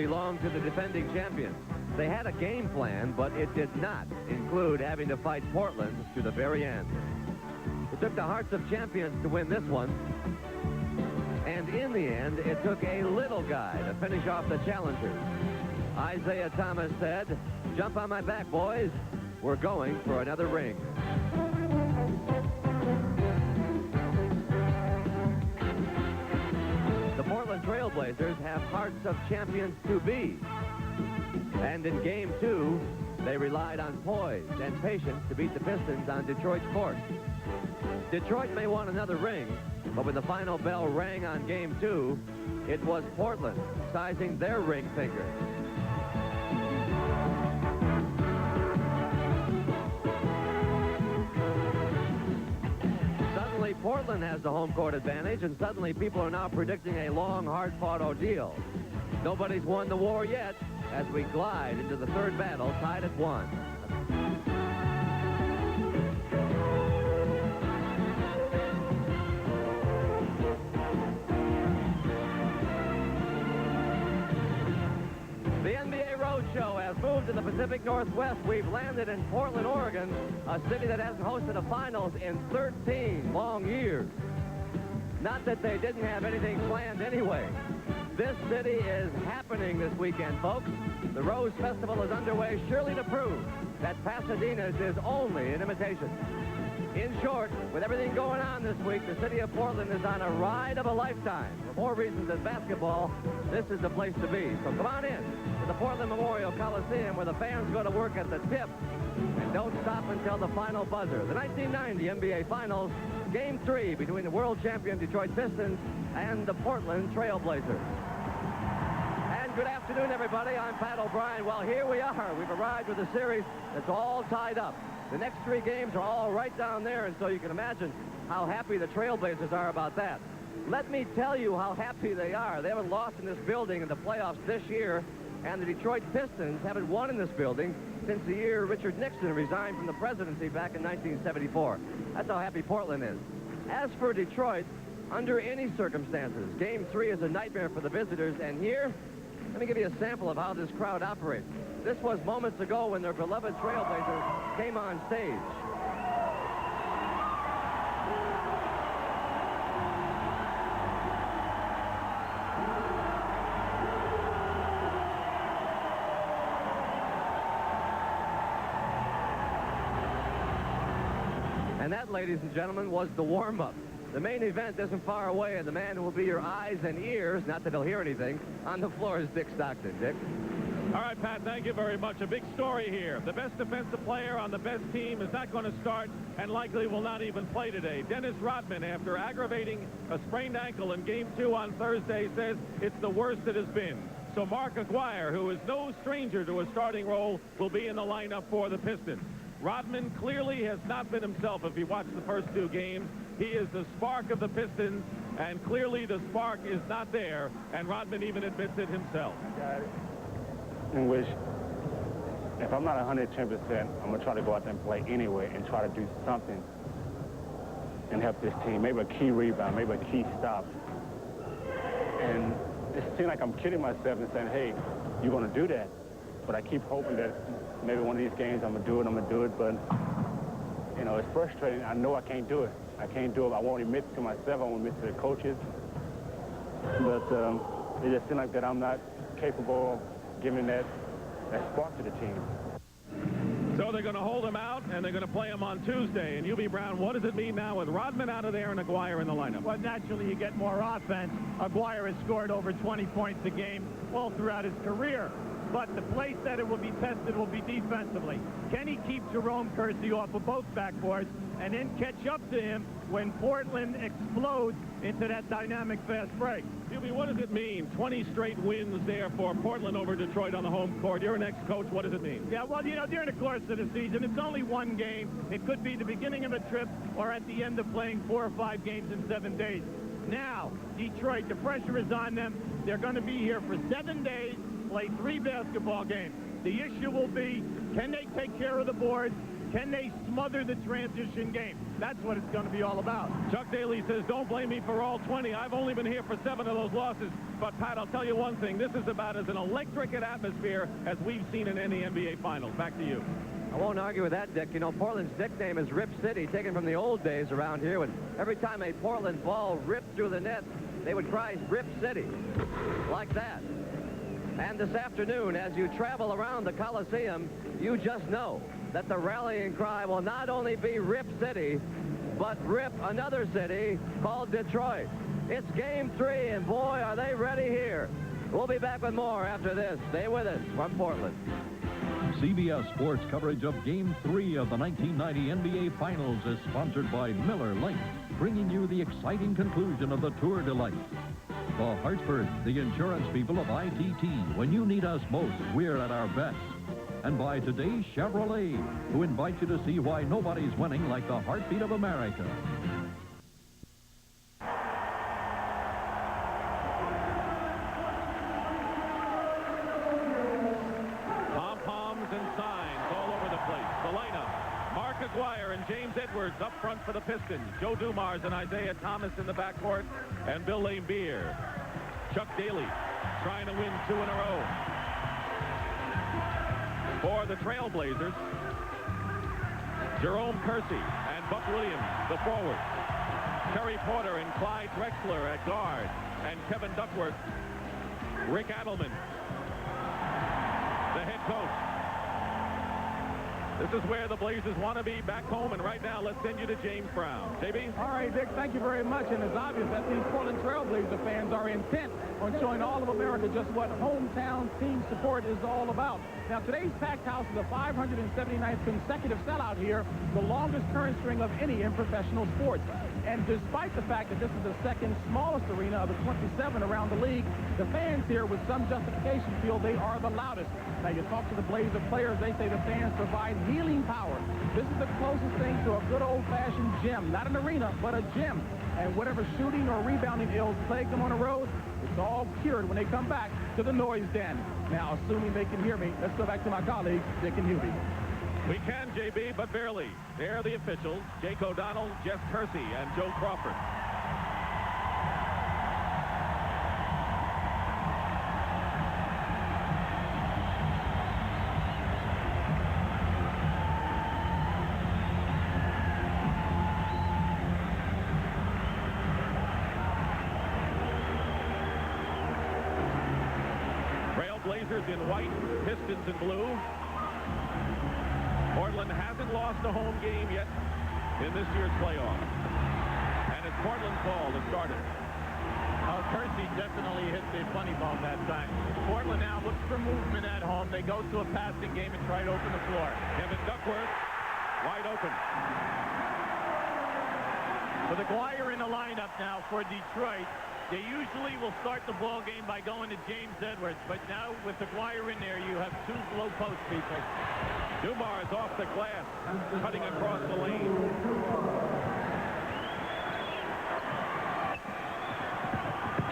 belonged to the defending champions. They had a game plan, but it did not include having to fight Portland to the very end. It took the hearts of champions to win this one. And in the end, it took a little guy to finish off the challengers. Isiah Thomas said, "Jump on my back, boys. We're going for another ring." The Portland Trailblazers have hearts of champions to be. And in Game 2, they relied on poise and patience to beat the Pistons on Detroit's court. Detroit may want another ring, but when the final bell rang on Game 2, it was Portland sizing their ring finger. Suddenly, Portland has the home court advantage, and suddenly people are now predicting a long, hard-fought ordeal. Nobody's won the war yet as we glide into the third battle, tied at 1. The NBA Roadshow has moved to the Pacific Northwest. We've landed in Portland, Oregon, a city that hasn't hosted a finals in 13 long years. Not that they didn't have anything planned anyway. This city is happening this weekend, folks. The Rose Festival is underway, surely to prove that Pasadena's is only an imitation. In short, with everything going on this week, the city of Portland is on a ride of a lifetime. For more reasons than basketball, this is the place to be. So come on in to the Portland Memorial Coliseum, where the fans go to work at the tip and don't stop until the final buzzer. The 1990 NBA Finals, Game 3 between the world champion Detroit Pistons and the Portland Trailblazers. And good afternoon, everybody. I'm Pat O'Brien. Well, here we are. We've arrived with a series that's all tied up. The next 3 games are all right down there, and so you can imagine how happy the Trailblazers are about that. Let me tell you how happy they are. They haven't lost in this building in the playoffs this year, and the Detroit Pistons haven't won in this building since the year Richard Nixon resigned from the presidency back in 1974. That's how happy Portland is. As for Detroit, under any circumstances, Game 3 is a nightmare for the visitors, and here, let me give you a sample of how this crowd operates. This was moments ago when their beloved Trailblazers came on stage. And that, ladies and gentlemen, was the warm-up. The main event isn't far away, and the man who will be your eyes and ears, not that he'll hear anything, on the floor is Dick Stockton. Dick? All right, Pat, thank you very much. A big story here. The best defensive player on the best team is not going to start and likely will not even play today. Dennis Rodman, after aggravating a sprained ankle in Game 2 on Thursday, says it's the worst it has been. So Mark Aguirre, who is no stranger to a starting role, will be in the lineup for the Pistons. Rodman clearly has not been himself if you watch the first 2 games. He is the spark of the Pistons, and clearly the spark is not there, and Rodman even admits it himself. Got it. In which, if I'm not 110%, I'm going to try to go out there and play anyway and try to do something and help this team. Maybe a key rebound, maybe a key stop. And it seems like I'm kidding myself and saying, hey, you're going to do that. But I keep hoping that maybe one of these games I'm going to do it, but, you know, it's frustrating. I know I can't do it. I can't do it. I won't admit to myself. I won't admit to the coaches. But it just seems like that I'm not capable of giving that spark to the team. So they're going to hold him out, and they're going to play him on Tuesday. And UB Brown, what does it mean now with Rodman out of there and Aguirre in the lineup? Well, naturally, you get more offense. Aguirre has scored over 20 points a game all throughout his career. But the place that it will be tested will be defensively. Can he keep Jerome Kersey off of both backboards and then catch up to him when Portland explodes into that dynamic fast break? UB, what does it mean? 20 straight wins there for Portland over Detroit on the home court. You're an ex-coach. What does it mean? Yeah, well, you know, during the course of the season, it's only one game. It could be the beginning of a trip or at the end of playing 4 or 5 games in 7 days. Now, Detroit, the pressure is on them. They're going to be here for 7 days, play 3 basketball games. The issue will be, can they take care of the boards? Can they smother the transition game? That's what it's going to be all about. Chuck Daly says, don't blame me for all 20. I've only been here for 7 of those losses. but Pat, I'll tell you one thing. This is about as an electric an atmosphere as we've seen in any NBA Finals. Back to you. I won't argue with that, Dick. You know, Portland's nickname is Rip City, taken from the old days around here when every time a Portland ball ripped through the net, they would cry Rip City, like that. And this afternoon, as you travel around the Coliseum, you just know that the rallying cry will not only be Rip City, but rip another city called Detroit. It's Game 3, and boy, are they ready here. We'll be back with more after this. Stay with us from Portland. CBS Sports coverage of Game 3 of the 1990 NBA Finals is sponsored by Miller Lite, bringing you the exciting conclusion of the Tour de Life. The Hartford, the insurance people of ITT. When you need us most, we're at our best. And by today's Chevrolet, who invite you to see why nobody's winning like the heartbeat of America. Pom-poms and signs all over the place. The lineup: Mark Aguirre and James Edwards up front for the Pistons. Joe Dumars and Isiah Thomas in the backcourt, and Bill Laimbeer. Chuck Daly trying to win 2 in a row. For the Trailblazers, Jerome Kersey and Buck Williams, the forward. Terry Porter and Clyde Drexler at guard. And Kevin Duckworth, Rick Adelman, the head coach. This is where the Blazers want to be, back home, and right now let's send you to James Brown. JB? All right, Dick, thank you very much. And it's obvious that these Portland Trailblazer fans are intent on showing all of America just what hometown team support is all about. Now, today's packed house is the 579th consecutive sellout here, the longest current string of any in professional sports. And despite the fact that this is the second smallest arena of the 27 around the league, the fans here, with some justification, feel they are the loudest. Now, you talk to the Blazer players, they say the fans provide healing power. This is the closest thing to a good old-fashioned gym. Not an arena, but a gym. And whatever shooting or rebounding ills plague them on the road, it's all cured when they come back to the noise den. Now, assuming they can hear me, let's go back to my colleagues, Dick and Hubie. We can, JB, but barely. They're the officials: Jake O'Donnell, Jess Kersey, and Joe Crawford. Trailblazers in white, Pistons in blue. Portland hasn't lost a home game yet in this year's playoffs. And it's Portland's ball to start it. Kersey definitely hit the funny bone that time. Portland now looks for movement at home. They go to a passing game and try to open the floor. Kevin Duckworth, wide open. With Aguirre in the lineup now for Detroit, they usually will start the ball game by going to James Edwards. But now with Aguirre in there, you have 2 low post people. Dumars off the glass, cutting across the lane.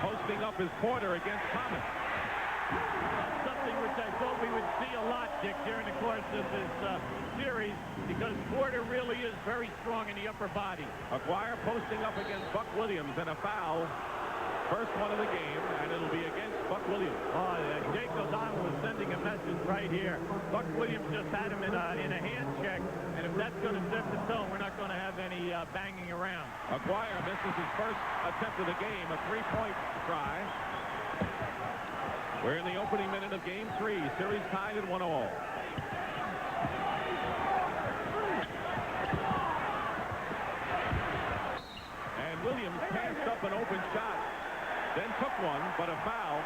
Posting up is Porter against Thomas. Something which I thought we would see a lot, Dick, during the course of this series, because Porter really is very strong in the upper body. Aguirre posting up against Buck Williams, and a foul. First one of the game, and it'll be against Buck Williams. Oh, Jake O'Donnell was sending a message right here. Buck Williams just had him in a hand check, and if that's going to set the tone, we're not going to have any banging around. Aguirre misses his first attempt of the game, a 3-point try. We're in the opening minute of Game 3, series tied at 1-all. And Williams passed up an open shot. Then took one, but a foul.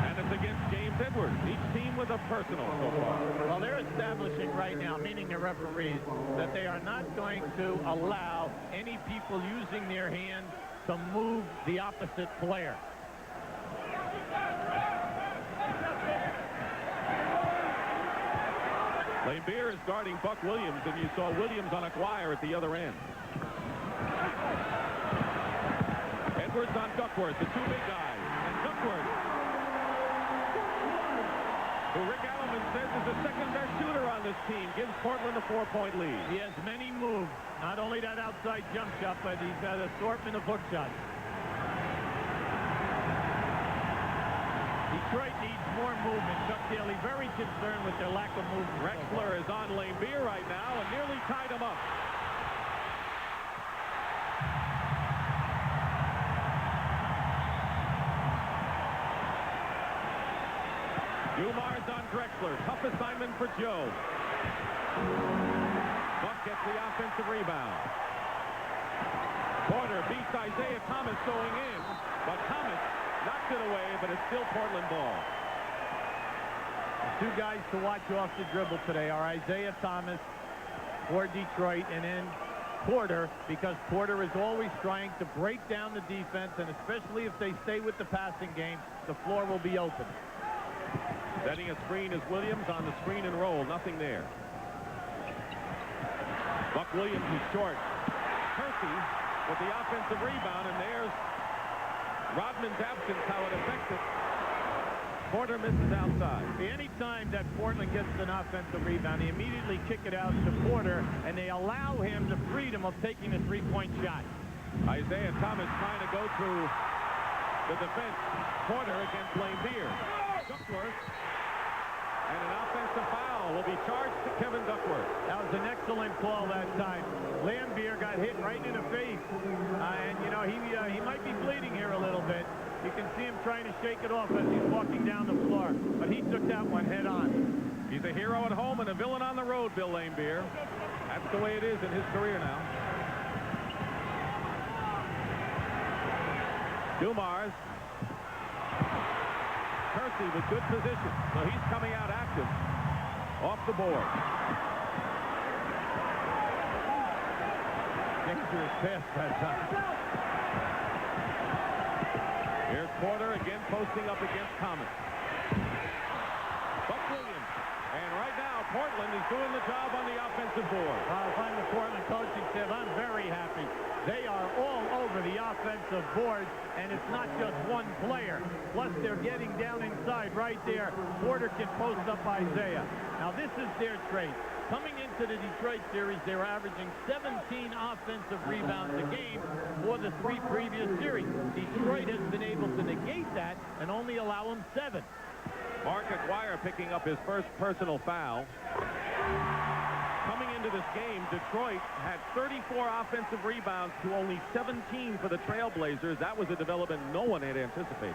And it's against James Edwards. Each team with a personal so far. Well, they're establishing right now, meaning the referees, that they are not going to allow any people using their hands to move the opposite player. Laimbeer is guarding Buck Williams, and you saw Williams on Aguirre at the other end. Edwards on Duckworth, the 2 big guys. And Duckworth, who Rick Adelman says is the second-best shooter on this team, gives Portland a 4-point lead. He has many moves. Not only that outside jump shot, but he's got an assortment of hook shots. Detroit needs more movement. Chuck Daly very concerned with their lack of movement. Drexler is on Laimbeer right now and nearly tied him up. Dumars on Drexler. Tough assignment for Joe. Buck gets the offensive rebound. Porter beats Isiah Thomas going in, but Thomas knocks it away, but it's still Portland ball. Two guys to watch off the dribble today are Isiah Thomas for Detroit and then Porter, because Porter is always trying to break down the defense, and especially if they stay with the passing game, the floor will be open. Setting a screen is Williams on the screen and roll. Nothing there. Buck Williams is short. Kersey with the offensive rebound, and there's Rodman's absence, how it affects it. Porter misses outside. Any time that Portland gets an offensive rebound, they immediately kick it out to Porter, and they allow him the freedom of taking a three-point shot. Isiah Thomas trying to go through the defense. Porter against Laimbeer. Duckworth. And an offensive foul will be charged to Kevin Duckworth. That was an excellent call that time. Laimbeer got hit right in the face. And, you know, he might be bleeding here a little bit. You can see him trying to shake it off as he's walking down the floor. But he took that one head on. He's a hero at home and a villain on the road, Bill Laimbeer. That's the way it is in his career now. Dumars. Kersey with good position, so he's coming out active off the board. Dangerous pass that time. Here's Porter again posting up against Thomas. Buck Williams. And right now, Portland is doing the job on the offensive board. If I'm the Portland coaching staff, I'm very happy. They are all over the offensive board, and it's not just one player. Plus, they're getting down inside right there. Porter can post up Isiah. Now, this is their trait. Coming into the Detroit series, they were averaging 17 offensive rebounds a game for the 3 previous series. Detroit has been able to negate that and only allow them 7. Mark Aguirre picking up his first personal foul. Coming into this game, Detroit had 34 offensive rebounds to only 17 for the Trailblazers. That was a development no one had anticipated.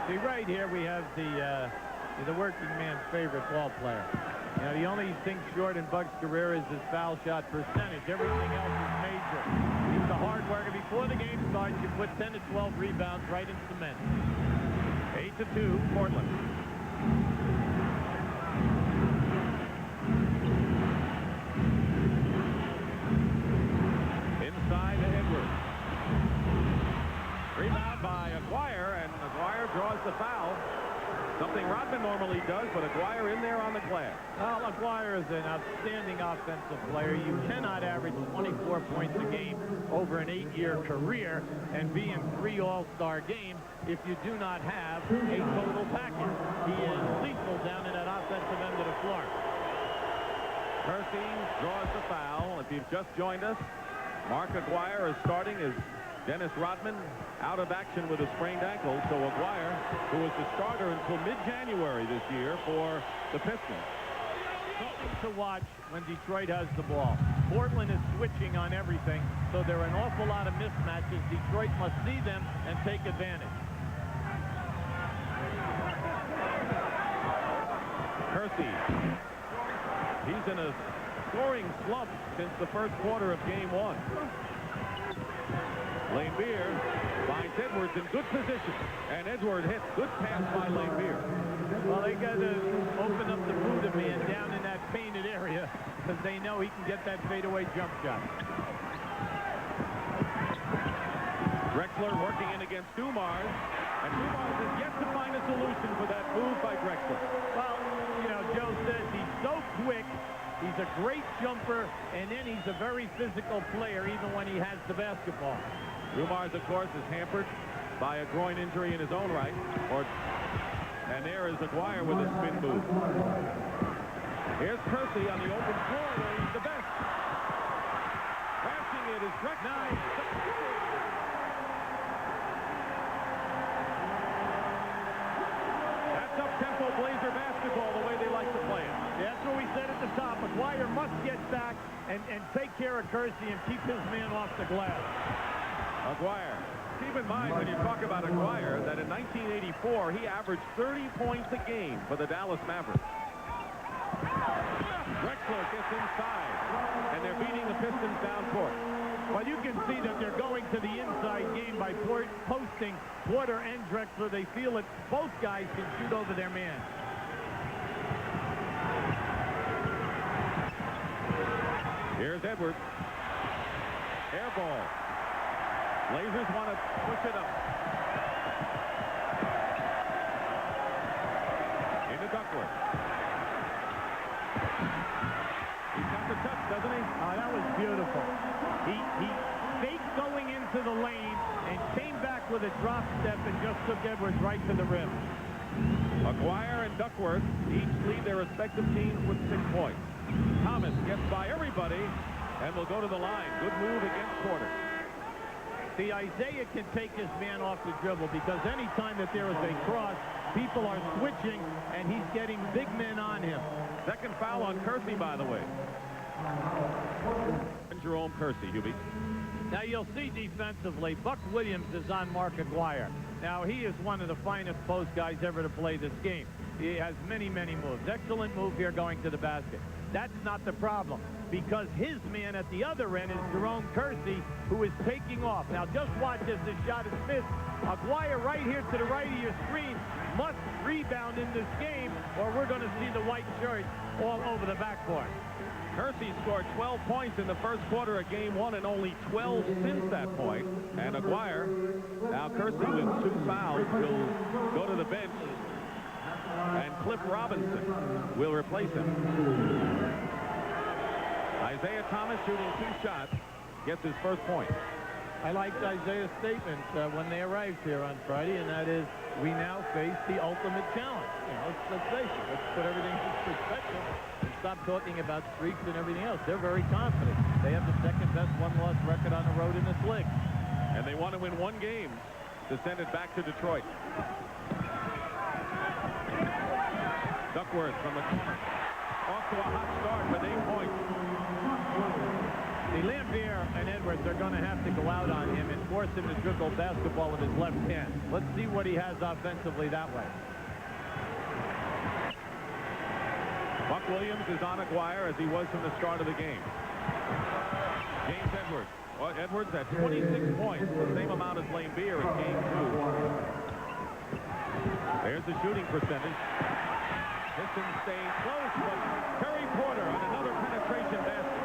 See, right here we have the working man's favorite ball player. You know, the only thing short in Buck's career is his foul shot percentage. Everything else is major. He's a hard worker. Before the game starts, you put 10 to 12 rebounds right in cement. 8-2, Portland. Inside to Edwards. Rebound by Aguirre, and Aguirre draws the foul. Something Rodman normally does, but Aguirre in there on the glass. Well, Aguirre is an outstanding offensive player. You cannot average 24 points a game over an 8-year career and be in 3 All-Star games if you do not have a total package. He is lethal down in that offensive end of the floor. Kersey draws the foul. If you've just joined us, Mark Aguirre is starting as Dennis Rodman out of action with a sprained ankle. So Aguirre, who was the starter until mid-January this year for the Pistons. Something to watch when Detroit has the ball. Portland is switching on everything, so there are an awful lot of mismatches. Detroit must see them and take advantage. Kersey. He's in a scoring slump since the first quarter of game 1. Laimbeer finds Edwards in good position, and Edwards hits. Good pass by Laimbeer. Well, they got to open up the Buddha man down in that painted area because they know he can get that fadeaway jump shot. Drexler working in against Dumars, and Dumars has yet to find a solution for that move by Drexler. Well, you know, Joe says he's so quick. He's a great jumper, and then he's a very physical player even when he has the basketball. Dumars, of course, is hampered by a groin injury in his own right. And there is Aguirre with a spin move. Here's Kersey on the open floor where he's the best. Passing it is Drexler. up-tempo Blazer basketball the way they like to play it. Yeah, that's what we said at the top. McGuire must get back and take care of Kersey and keep his man off the glass. McGuire. Keep in mind when you talk about McGuire that in 1984 he averaged 30 points a game for the Dallas Mavericks. Drexler gets inside, and they're beating the Pistons down court. Well, you can see that they're going to the inside game by posting Porter and Drexler. They feel that both guys can shoot over their man. Here's Edwards. Air ball. Blazers want to push it up. Into Duckworth. He's got the touch, doesn't he? Oh, that was beautiful. He faked going into the lane and came back with a drop step and just took Edwards right to the rim. McGuire and Duckworth each lead their respective teams with 6 points. Thomas gets by everybody and will go to the line. Good move against Porter. See, Isaiah can take his man off the dribble because anytime that there is a cross, people are switching, and he's getting big men on him. Second foul on Kersey, by the way. And Jerome Kersey, Hubie. Now, you'll see defensively, Buck Williams is on Mark Aguirre. Now, he is one of the finest post guys ever to play this game. He has many, many moves. Excellent move here going to the basket. That's not the problem, because his man at the other end is Jerome Kersey, who is taking off. Now, just watch as this shot is missed. Aguirre right here to the right of your screen must rebound in this game, or we're going to see the white shirt all over the backboard. Kersey scored 12 points in the first quarter of game 1 and only 12 since that point. And Aguirre, now Kersey with 2 fouls, will go to the bench, and Cliff Robinson will replace him. Isiah Thomas shooting 2 shots, gets his first point. I liked Isaiah's statement when they arrived here on Friday, and that is, we now face the ultimate challenge. You know, let's face it. Let's put everything in perspective and stop talking about streaks and everything else. They're very confident. They have the second-best one-loss record on the road in this league. And they want to win 1 game to send it back to Detroit. Duckworth from the corner. Off to a hot start with 8 points. The laimbeer and Edwards are going to have to go out on him and force him to dribble basketball with his left hand. Let's see what he has offensively that way. Buck Williams is on Aguirre as he was from the start of the game. James Edwards. Well, Edwards at 26 points, the same amount as laimbeer in game 2. There's the shooting percentage. Pistons staying close, but Terry Porter on another penetration basket.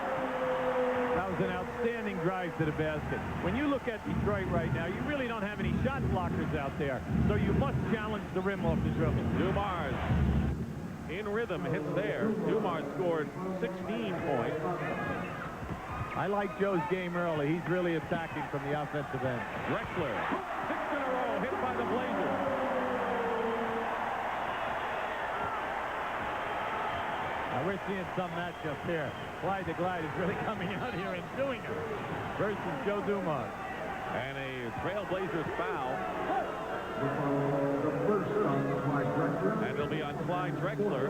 That was an outstanding drive to the basket. When you look at Detroit right now, you really don't have any shot blockers out there, so you must challenge the rim off the dribble. Dumars in rhythm hits there. Dumars scored 16 points. I like Joe's game early. He's really attacking from the offensive end. Drexler, 6 in a row, hit by the Blazers. Now we're seeing some matchups here. Clyde the Glide is really coming out here and doing it versus Joe Dumars. And a Trailblazers foul. And it'll be on Clyde Drexler.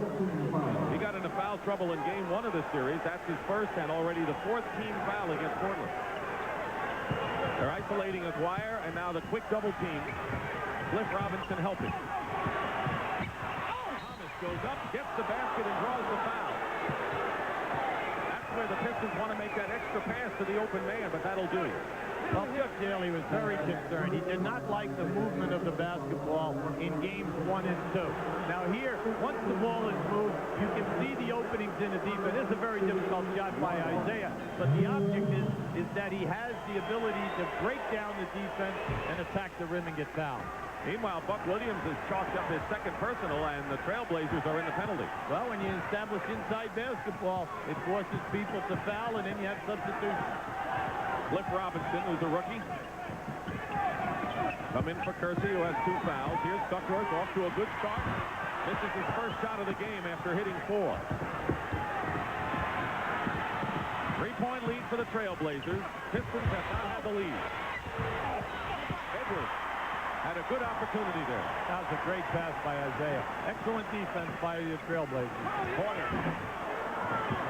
He got into foul trouble in game 1 of the series. That's his first and already the 4th team foul against Portland. They're isolating Aguirre, and now the quick double team. Cliff Robinson helping. Thomas goes up, gets the basket, and draws the foul. That's where the Pistons want to make that extra pass to the open man, but that'll do. Well, Chuck Daly was very concerned. He did not like the movement of the basketball in games 1 and 2. Now here, once the ball is moved, you can see the openings in the defense. It's a very difficult shot by Isiah, but the object is that he has the ability to break down the defense and attack the rim and get fouled. Meanwhile, Buck Williams has chalked up his second personal, and the Trailblazers are in the penalty. Well, when you establish inside basketball, it forces people to foul, and then you have substitutions. Cliff Robinson, who's a rookie. Come in for Kersey, who has 2 fouls. Here's Duckworth off to a good start. This is his first shot of the game after hitting 4. 3-point lead for the Trailblazers. Pistons have not had the lead. Edwards had a good opportunity there. That was a great pass by Isaiah. Excellent defense by the Trailblazers. Porter.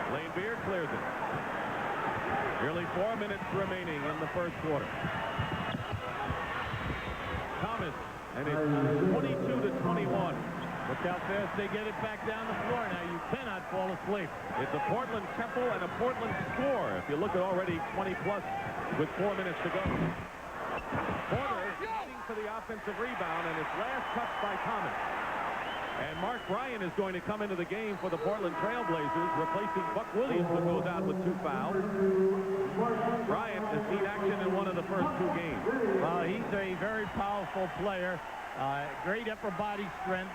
Laimbeer clears it. Nearly 4 minutes remaining in the first quarter. Thomas, and it's 22-21. Look how fast they get it back down the floor. Now you cannot fall asleep. It's a Portland tempo and a Portland score. If you look at already 20-plus with 4 minutes to go. Porter waiting for the offensive rebound, and it's last touched by Thomas. And Mark Bryan is going to come into the game for the Portland Trailblazers, replacing Buck Williams, who goes out with 2 fouls. Bryan has seen action in one of the first 2 games. Well, he's a very powerful player, great upper body strength,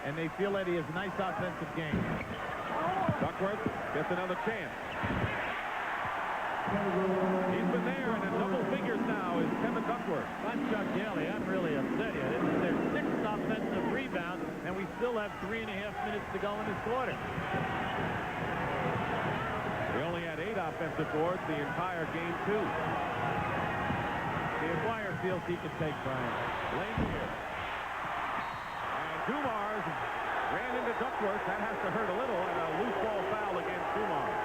and they feel that he has a nice offensive game. Duckworth gets another chance. He's been there, and in double figures now is Kevin Duckworth. Not Chuck Daly. I'm really upset here. This is their 6th offensive rebound, and we still have 3.5 minutes to go in this quarter. We only had 8 offensive boards the entire game, too. The Aguirre feels he can take Bryan. Laimbeer. And Dumars ran into Duckworth. That has to hurt a little, and a loose ball foul against Dumars.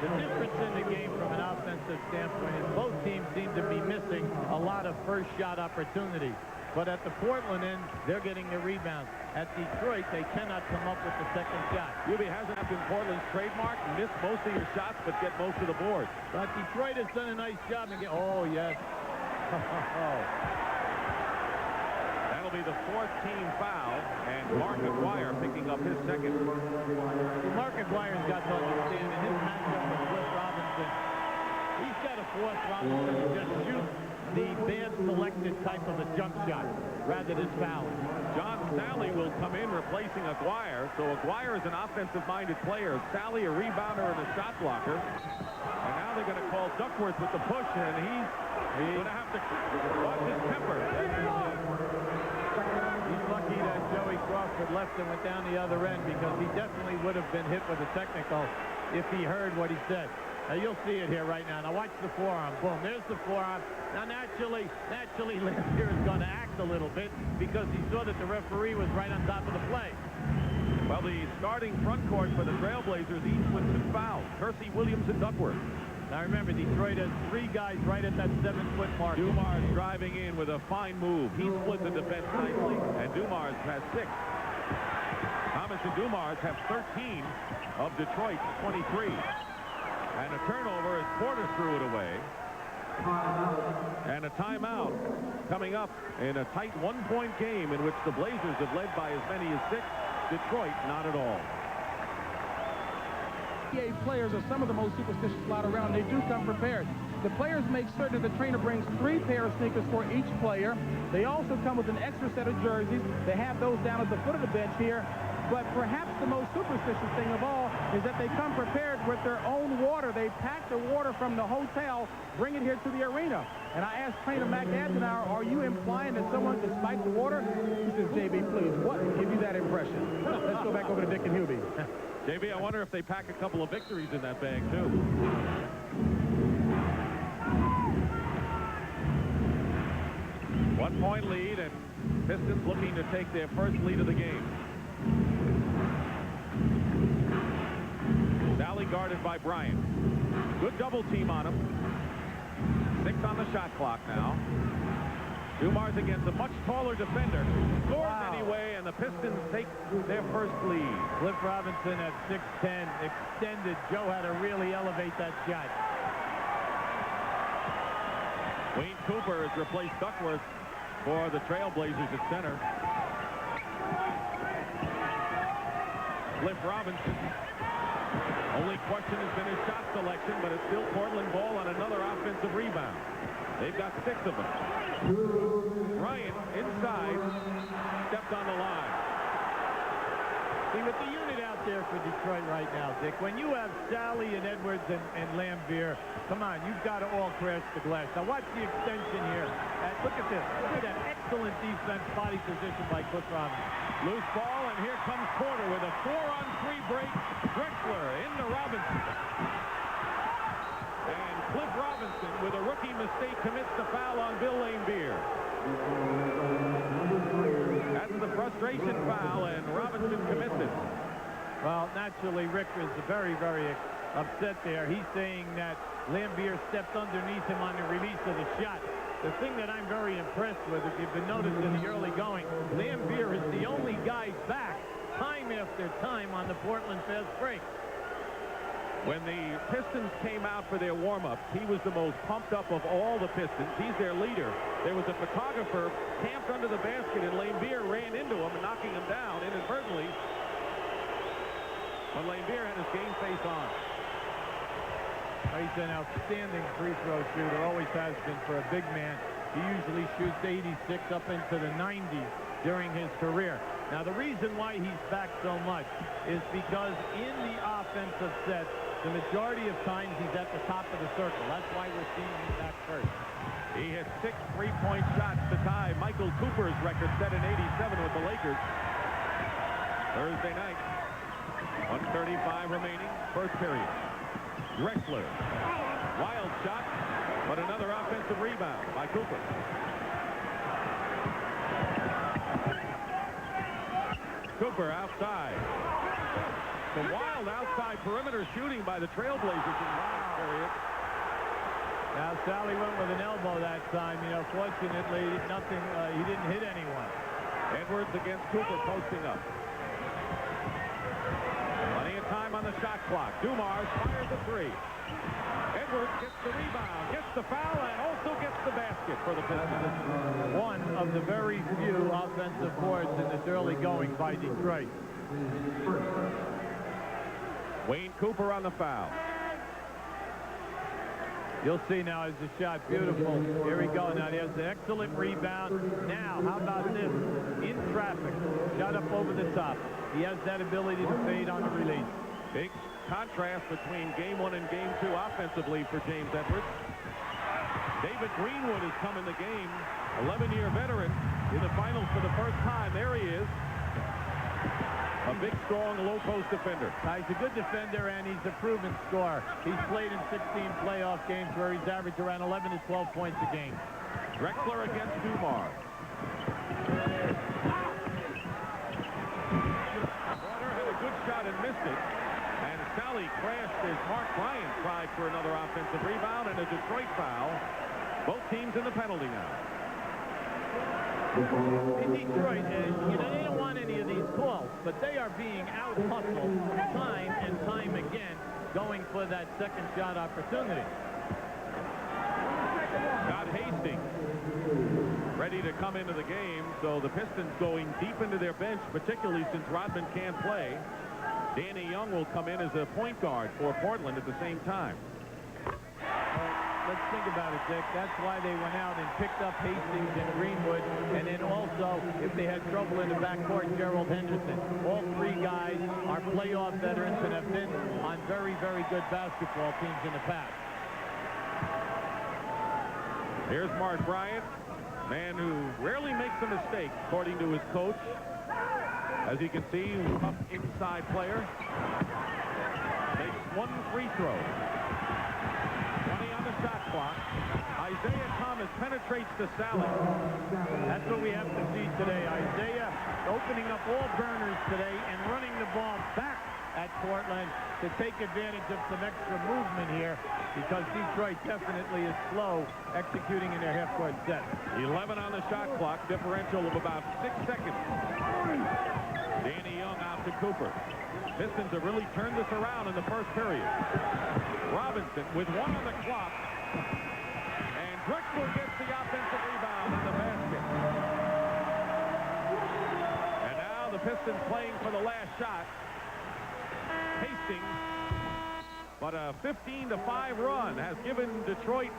The difference in the game from an offensive standpoint is both teams seem to be missing a lot of first shot opportunities. But at the Portland end, they're getting the rebounds. At Detroit, they cannot come up with the second shot. Yubi hasn't been Portland's trademark. Miss most of your shots, but get most of the boards. But Detroit has done a nice job. Oh, yes. That'll be the 4th team foul, and Mark Aguirre picking up his 2nd. Mark Aguirre's got to understand in his matchup with Cliff Robinson, he's got to force Robinson to just shoot the bad selected type of a jump shot rather than fouling. John Sally will come in replacing Aguirre, so Aguirre is an offensive-minded player. Sally a rebounder and a shot blocker. And now they're going to call Duckworth with the push, and he's going to have to watch his temper. He's lucky that Joey Crawford left and went down the other end, because he definitely would have been hit with a technical if he heard what he said. Now you'll see it here right now. Now watch the forearm. Boom, there's the forearm. Now naturally Laimbeer is going to act a little bit because he saw that the referee was right on top of the play. Well, the starting front court for the Trailblazers, each with 2 fouls. Kersey, Williams, and Duckworth. Now remember, Detroit has 3 guys right at that 7-foot mark. Dumars driving in with a fine move. He split the defense nicely, and Dumars has 6. Thomas and Dumars have 13 of Detroit's 23. And a turnover as Porter threw it away. And a timeout coming up in a tight 1-point game in which the Blazers have led by as many as 6. Detroit, not at all. NBA players are some of the most superstitious lot around. They do come prepared. The players make certain that the trainer brings 3 pair of sneakers for each player. They also come with an extra set of jerseys. They have those down at the foot of the bench here. But perhaps the most superstitious thing of all is that they come prepared with their own water. They pack the water from the hotel, bring it here to the arena. And I asked trainer Mac Adenauer, are you implying that someone could spike the water? He says, JB, please, what would give you that impression? Let's go back over to Dick and Hubie. JB, I wonder if they pack a couple of victories in that bag, too. One-point lead, and Pistons looking to take their first lead of the game. Sally guarded by Bryan. Good double team on him. 6 on the shot clock now. Dumars against a much taller defender. Scores anyway, and the Pistons take their first lead. Cliff Robinson at 6'10", extended. Joe had to really elevate that shot. Wayne Cooper has replaced Duckworth for the Trailblazers at center. Cliff Robinson. Only question has been his shot selection, but it's still Portland ball on another offensive rebound. They've got 6 of them. Bryant inside, stepped on the line. See, with the unit out there for Detroit right now, Dick, when you have Sally and Edwards and Laimbeer, come on, you've got to all crash the glass. Now watch the extension here. Look at this. Look at that excellent defense, body position by Cliff Robinson. Loose ball, and here comes Porter with a 4-on-3 break. Drexler into Robinson. And Cliff Robinson, with a rookie mistake, commits the foul on Bill Laimbeer. That's the frustration foul, and Robinson commits it. Well, naturally, Rick is very, very upset there. He's saying that Laimbeer stepped underneath him on the release of the shot. The thing that I'm very impressed with, if you've been noticing in the early going, Laimbeer is the only guy back time after time on the Portland fast break. When the Pistons came out for their warm-ups, he was the most pumped up of all the Pistons. He's their leader. There was a photographer camped under the basket, and Laimbeer ran into him, knocking him down inadvertently. But Laimbeer had his game face on. He's an outstanding free throw shooter, always has been for a big man. He usually shoots 86 up into the 90s during his career. Now, the reason why he's back so much is because in the offensive set, the majority of times he's at the top of the circle. That's why we're seeing him back first. He hit 6 3-point shots to tie Michael Cooper's record set in '87 with the Lakers. Thursday night, 1:35 remaining, first period. Drexler, wild shot, but another offensive rebound by Cooper. Cooper outside. The wild outside perimeter shooting by the Trailblazers in the last period. Now, Sally went with an elbow that time. You know, fortunately, nothing. He didn't hit anyone. Edwards against Cooper posting up. Plenty of time on the shot clock. Dumars fires a three. Edwards gets the rebound, gets the foul, and also gets the basket for the Pistons. One of the very few offensive boards in this early going by Detroit. Wayne Cooper on the foul. You'll see now as the shot, beautiful. Here we go. Now there's an excellent rebound. Now, how about this? In traffic, shot up over the top. He has that ability to fade on the release. Big contrast between game 1 and game 2 offensively for James Edwards. David Greenwood has come in the game, 11-year veteran in the finals for the first time. There he is. A big, strong, low-post defender. He's a good defender, and he's a proven scorer. He's played in 16 playoff games where he's averaged around 11 to 12 points a game. Drexler against Dumars. Porter had a good shot and missed it. And Sally crashed as Mark Bryant tried for another offensive rebound and a Detroit foul. Both teams in the penalty now. In Detroit, you know, they don't want any of these calls, but they are being out-hustled time and time again, going for that second shot opportunity. Scott Hastings ready to come into the game, so the Pistons going deep into their bench, particularly since Rodman can't play. Danny Young will come in as a point guard for Portland at the same time. Let's think about it, Dick. That's why they went out and picked up Hastings and Greenwood, and then also, if they had trouble in the backcourt, Gerald Henderson. All three guys are playoff veterans and have been on very, very good basketball teams in the past. Here's Mark Bryant, man who rarely makes a mistake, according to his coach. As you can see, up inside player. Makes one free throw. 20 on the shot clock. Isiah Thomas penetrates to Sally. That's what we have to see today. Isiah opening up all burners today and running the ball back at Portland to take advantage of some extra movement here, because Detroit definitely is slow executing in their half-court set. 11 on the shot clock, differential of about 6 seconds. Danny Young out to Cooper. Pistons have really turned this around in the first period. Robinson with 1 on the clock. And Drexler gets the offensive rebound in the basket. And now the Pistons playing for the last shot. Hastings, but a 15-5 run has given Detroit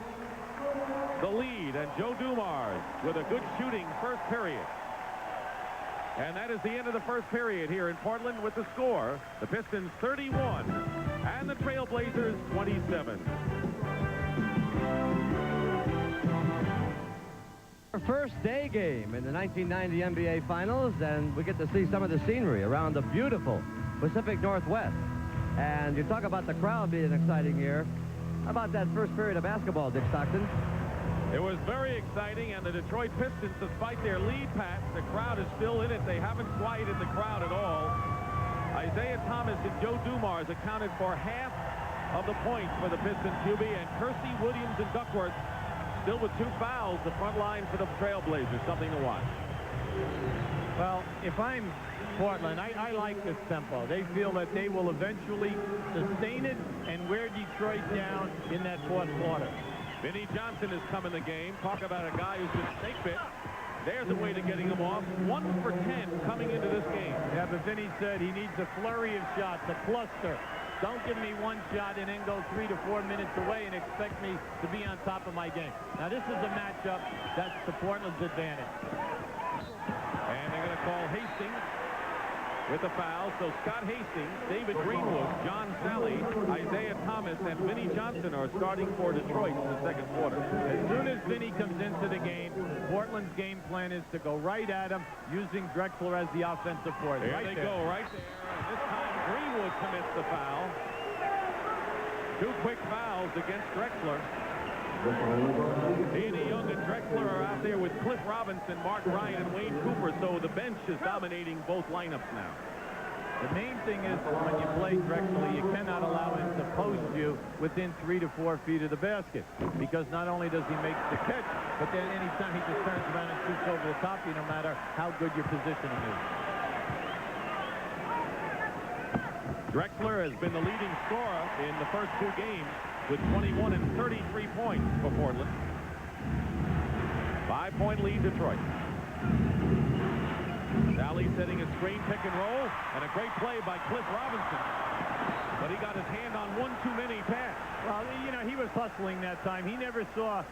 the lead, and Joe Dumars with a good shooting first period. And that is the end of the first period here in Portland with the score. The Pistons 31 and the Trailblazers 27. Our first day game in the 1990 NBA Finals, and we get to see some of the scenery around the beautiful Pacific Northwest. And you talk about the crowd being exciting here. How about that first period of basketball, Dick Stockton? It was very exciting, and the Detroit Pistons, despite their lead, Pat, the crowd is still in it. They haven't quieted the crowd at all. Isiah Thomas and Joe Dumars accounted for half of the points for the Pistons QB, and Kersey, Williams, and Duckworth still with 2 fouls, the front line for the Trailblazers. Something to watch. Well, if I'm Portland, I like this tempo. They feel that they will eventually sustain it and wear Detroit down in that fourth quarter. Vinnie Johnson has come in the game. Talk about a guy who's been snake bit. There's a way to getting him off. 1 for 10 coming into this game. Yeah, but Vinnie said he needs a flurry of shots, a cluster. Don't give me 1 shot and then go 3 to 4 minutes away and expect me to be on top of my game. Now, this is a matchup that's to Portland's advantage. And they're going to call Hastings with a foul. So Scott Hastings, David Greenwood, John Sally, Isiah Thomas, and Vinnie Johnson are starting for Detroit in the second quarter. As soon as Vinnie comes into the game, Portland's game plan is to go right at him using Drexler as the offensive force. There they go, right there. And this time Greenwood commits the foul. 2 quick fouls against Drexler. Danny Young and Drexler are out there with Cliff Robinson, Mark Ryan, and Wayne Cooper, so the bench is dominating both lineups now. The main thing is when you play Drexler, you cannot allow him to post you within 3 to 4 feet of the basket, because not only does he make the catch, but then anytime he just turns around and shoots over the top of you, no matter how good your positioning is. Drexler has been the leading scorer in the first 2 games with 21 and 33 points for Portland. 5-point lead, Detroit. Sally setting a screen pick and roll, and a great play by Cliff Robinson. But he got his hand on 1 too many pass. Well, you know, he was hustling that time. He never saw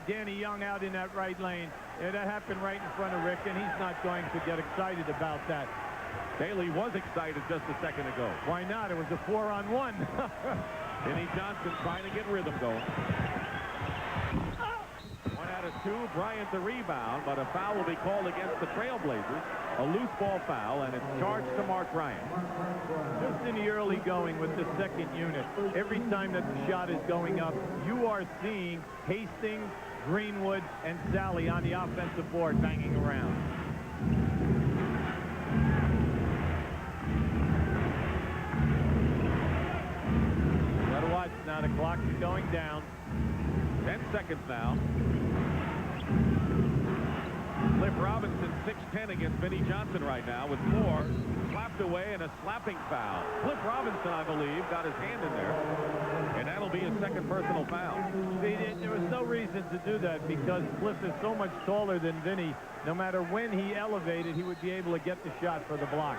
Danny Young out in that right lane. And that happened right in front of Rick, and he's not going to get excited about that. Daly was excited just a second ago. Why not? It was a 4-on-1. Vinnie Johnson trying to get rhythm going. 1 out of 2. Bryant the rebound, but a foul will be called against the Trailblazers. A loose ball foul, and it's charged to Mark Ryan. Just in the early going with the second unit, every time that the shot is going up, you are seeing Hastings, Greenwood, and Sally on the offensive board banging around. Now the clock is going down. 10 seconds now. Cliff Robinson 6'10" against Vinnie Johnson right now with 4. Slapped away and a slapping foul. Cliff Robinson, I believe, got his hand in there. And that'll be his second personal foul. There was no reason to do that because Cliff is so much taller than Vinnie. No matter when he elevated, he would be able to get the shot for the block.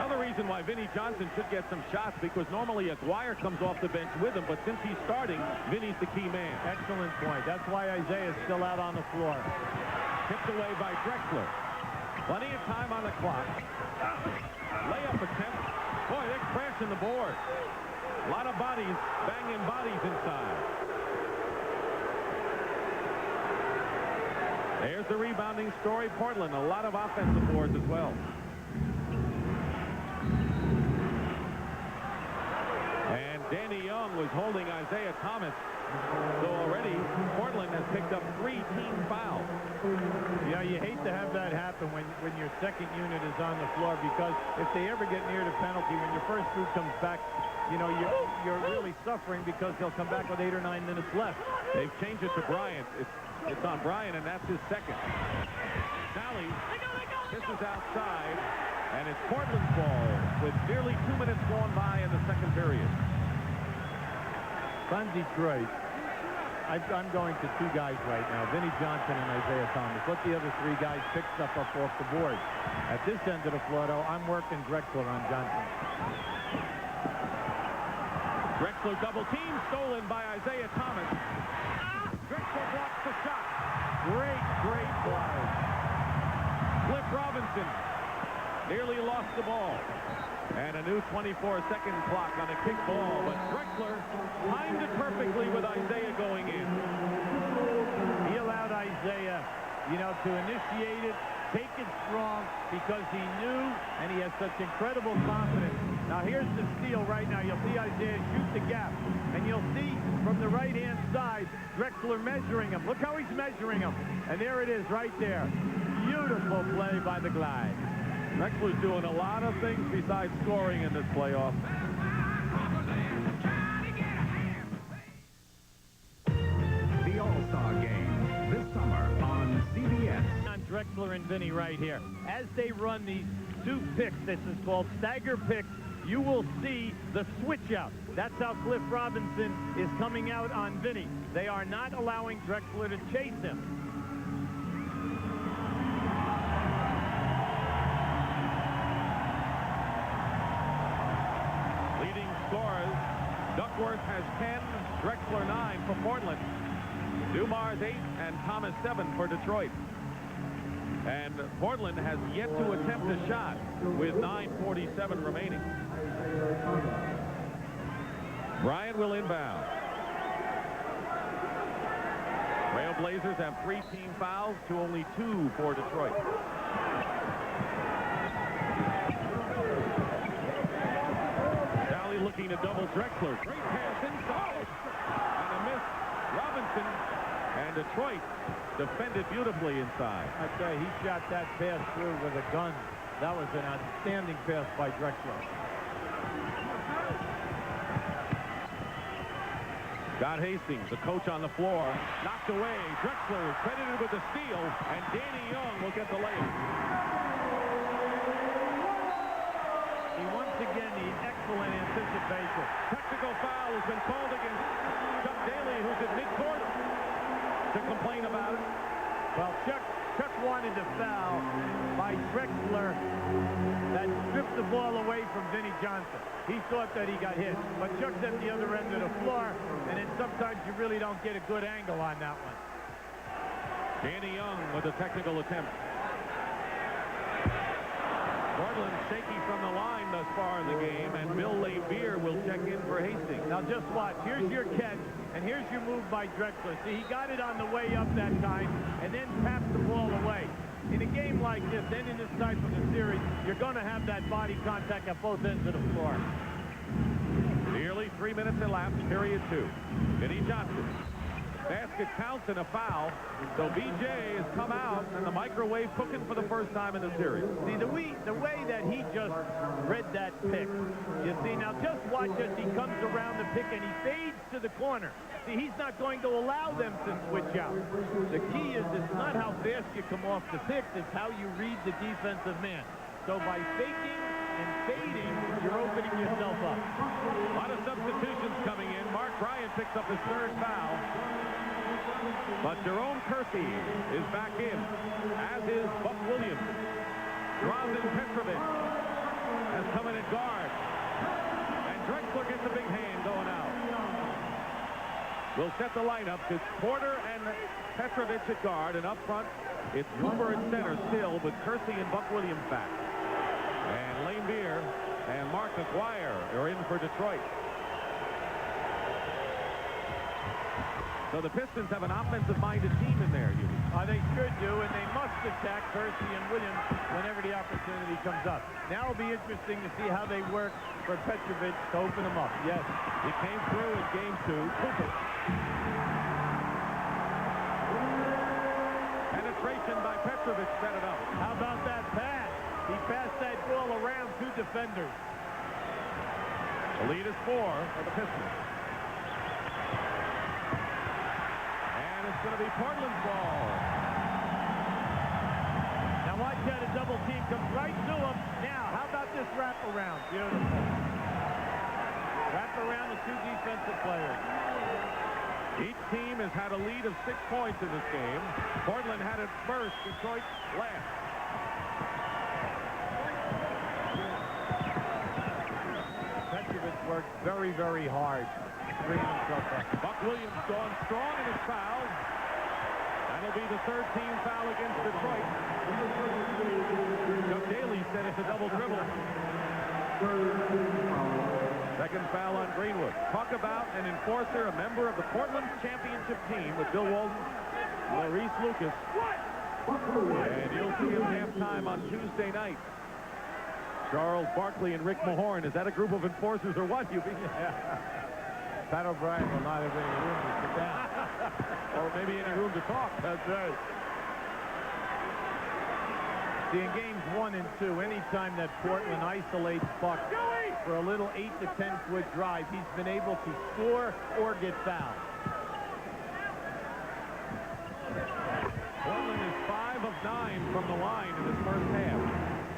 Another reason why Vinnie Johnson should get some shots, because normally Aguirre comes off the bench with him, but since he's starting, Vinnie's the key man. Excellent point. That's why Isiah is still out on the floor. Tipped away by Drexler. Plenty of time on the clock. Layup attempt. Boy, they're crashing the board. A lot of bodies, banging bodies inside. There's the rebounding story. Portland, a lot of offensive boards as well. And Danny Young was holding Isiah Thomas. So already, Portland has picked up 3 team fouls. Yeah, you hate to have that happen when your second unit is on the floor, because if they ever get near the penalty, when your first group comes back, you know, you're really suffering because they'll come back with 8 or 9 minutes left. They've changed it to Bryant. It's on Bryant, and that's his second. Sally, this is outside, and it's Portland's ball with nearly 2 minutes gone by in the second period. On Detroit, I'm going to 2 guys right now, Vinnie Johnson and Isiah Thomas. Let the other 3 guys pick stuff up off the board. At this end of the floor, though, I'm working Drexler on Johnson. Drexler double team, stolen by Isiah Thomas. Drexler blocks the shot. Great play. Cliff Robinson nearly lost the ball. And a new 24-second clock on a kick ball, but Drexler timed it perfectly with Isiah going in. He allowed Isiah, to initiate it, take it strong, because he knew, and he has such incredible confidence. Now, Now here's the steal right now. You'll see Isaiah shoot the gap. And you'll see from the right-hand side, Drexler measuring him. Look how he's measuring him. And there it is right there. Beautiful play by the Clyde. Drexler's doing a lot of things besides scoring in this playoff. The All-Star Game this summer on CBS. On Drexler and Vinnie right here. As they run these two picks, this is called stagger picks, you will see the switch out. That's how Cliff Robinson is coming out on Vinnie. They are not allowing Drexler to chase him. Leading scorers, Duckworth has 10, Drexler 9 for Portland. Dumars 8 and Thomas 7 for Detroit. And Portland has yet to attempt a shot with 9:47 remaining. Bryant will inbound. Trailblazers have 3 team fouls to only 2 for Detroit. Sally looking to double Drexler. Great pass inside. And a miss. Robinson and Detroit defended beautifully inside. I tell you, he shot that pass through with a gun. That was an outstanding pass by Drexler. Scott Hastings, the coach on the floor, knocked away. Drexler is credited with the steal, and Danny Young will get the layup. He once again needs excellent anticipation. Technical foul has been called against Chuck Daly, who's at midcourt, to complain about it. Well, Chuck wanted to foul by Drexler that stripped the ball away from Vinnie Johnson. He thought that he got hit, but Chuck's at the other end of the floor, and then sometimes you really don't get a good angle on that one. Danny Young with a technical attempt. Portland shaky from the line thus far in the game, and Bill laimbeer will check in for Hastings. Now just watch. Here's your catch, and here's your move by Drexler. See, he got it on the way up that time, and then tapped the ball away. In a game like this, and in this type of a series, you're going to have that body contact at both ends of the floor. Nearly 3 minutes elapsed, period 2. Vinnie Johnson. Basket counts and a foul. So VJ has come out, and the microwave cooking for the first time in the series. See, the way that he just read that pick, you see, now just watch as he comes around the pick and he fades to the corner. See, he's not going to allow them to switch out. The key is it's not how fast you come off the pick, it's how you read the defensive man. So by faking and fading, you're opening yourself up. A lot of substitutions coming in. Mark Bryant picks up his 3rd foul. But Joe Crawford is back in, as is Buck Williams. Drazen Petrovic has come in at guard. And Drexler gets a big hand going out. We'll set the lineup. It's Porter and Petrovic at guard, and up front, it's Cooper at center still, with Kersey and Buck Williams back. And laimbeer and Mark McGuire are in for Detroit. So the Pistons have an offensive-minded team in there, Hugh. They should do, and they must attack Kersey and Williams whenever the opportunity comes up. Now it'll be interesting to see how they work for Petrovic to open them up. Yes. He came through in game 2. Cooper. Penetration by Petrovic set it up. How about that pass? He passed that ball around 2 defenders. The lead is 4 for the Pistons. And it's going to be Portland's ball. Now watch that, a double team comes right to him. Now, how about this wraparound? Beautiful. Wrap around the 2 defensive players. Each team has had a lead of 6 points in this game. Portland had it first, Detroit last. Petrovic worked very, very hard to bring himself up. Buck Williams gone strong in his foul. That'll be the 3rd team foul against Detroit. Chuck Daly said it's a double dribble. 2nd foul on Greenwood. Talk about an enforcer, a member of the Portland championship team with Bill Walton, Maurice Lucas. And you'll see him halftime on Tuesday night. Charles Barkley and Rick Mahorn. Is that a group of enforcers or what? You Pat O'Brien will not have any room to sit down. Or maybe any room to talk. That's right. See, in games 1 and 2, anytime that Portland isolates Buck for a little 8 to 10 foot drive, he's been able to score or get fouled. Portland is 5 of 9 from the line in this first half.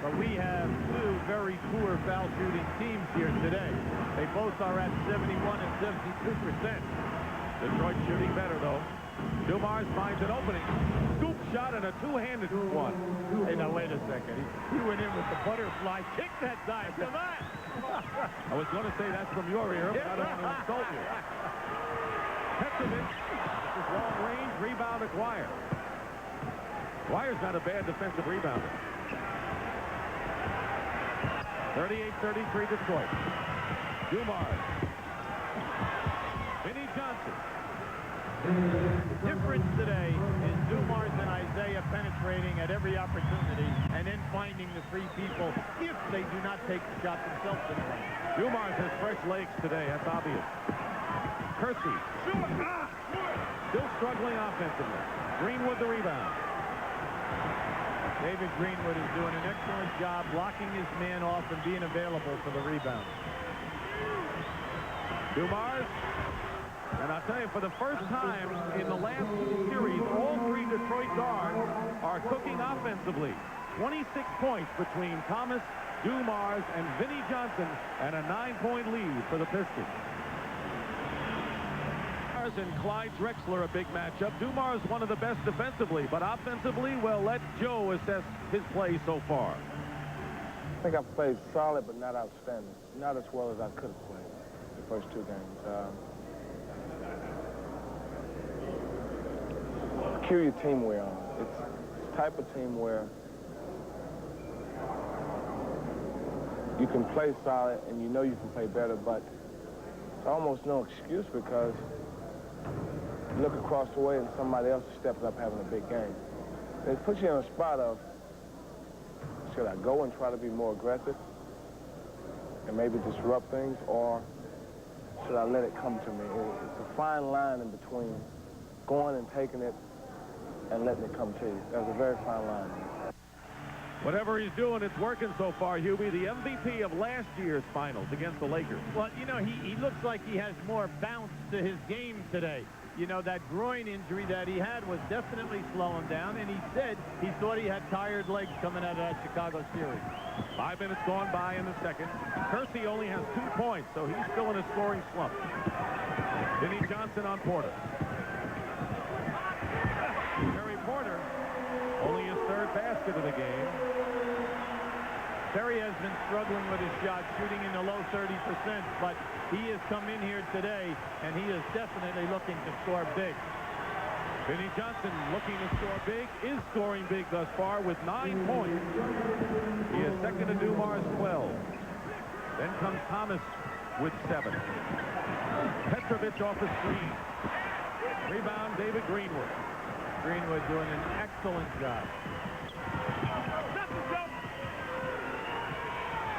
But we have two very poor foul shooting teams here today. They both are at 71 and 72%. Detroit shooting better, though. Dumars finds an opening. Scoop shot and a two-handed one. Hey, now, wait a second. He went in with the butterfly kick that time. Come on. I was going to say that's from your ear, but I don't want to insult you. Petrovic, this is long range, rebound acquired. Dwyer's not a bad defensive rebounder. 38-33 Detroit. Dumars. Vinnie Johnson. The difference today is Dumars and Isaiah penetrating at every opportunity and then finding the free people if they do not take the shot themselves in the lane. Dumars has fresh legs today, that's obvious. Kersey. Still struggling offensively. Greenwood the rebound. David Greenwood is doing an excellent job blocking his man off and being available for the rebound. Dumars. And I'll tell you, for the first time in the last series, all three Detroit guards are cooking offensively. 26 points between Thomas, Dumars, and Vinnie Johnson, and a 9-point lead for the Pistons. Dumars and Clyde Drexler, a big matchup. Dumars one of the best defensively, but offensively, well, let Joe assess his play so far. I think I've played solid, but not outstanding. Not as well as I could have played the first two games. Peculiar team we're on. It's the type of team where you can play solid and you know you can play better, but it's almost no excuse because you look across the way and somebody else is stepping up having a big game. And it puts you in a spot of, should I go and try to be more aggressive and maybe disrupt things, or should I let it come to me? It's a fine line in between going and taking it and letting it come to you. There's a very fine line. Whatever he's doing, it's working so far, Hubie. The MVP of last year's finals against the Lakers. Well, you know, he looks like he has more bounce to his game today. You know, that groin injury that he had was definitely slowing down, and he said he thought he had tired legs coming out of that Chicago series. 5 minutes gone by in the second. Kersey only has 2 points, so he's still in a scoring slump. Vinnie Johnson on Porter. Terry Porter, only his 3rd basket of the game. Terry has been struggling with his shot, shooting in the low 30%, but he has come in here today, and he is definitely looking to score big. Vinnie Johnson looking to score big, is scoring big thus far with 9 points. He is second to Dumars, 12. Then comes Thomas with 7. Petrovic off the screen. Rebound, David Greenwood. Greenwood doing an excellent job.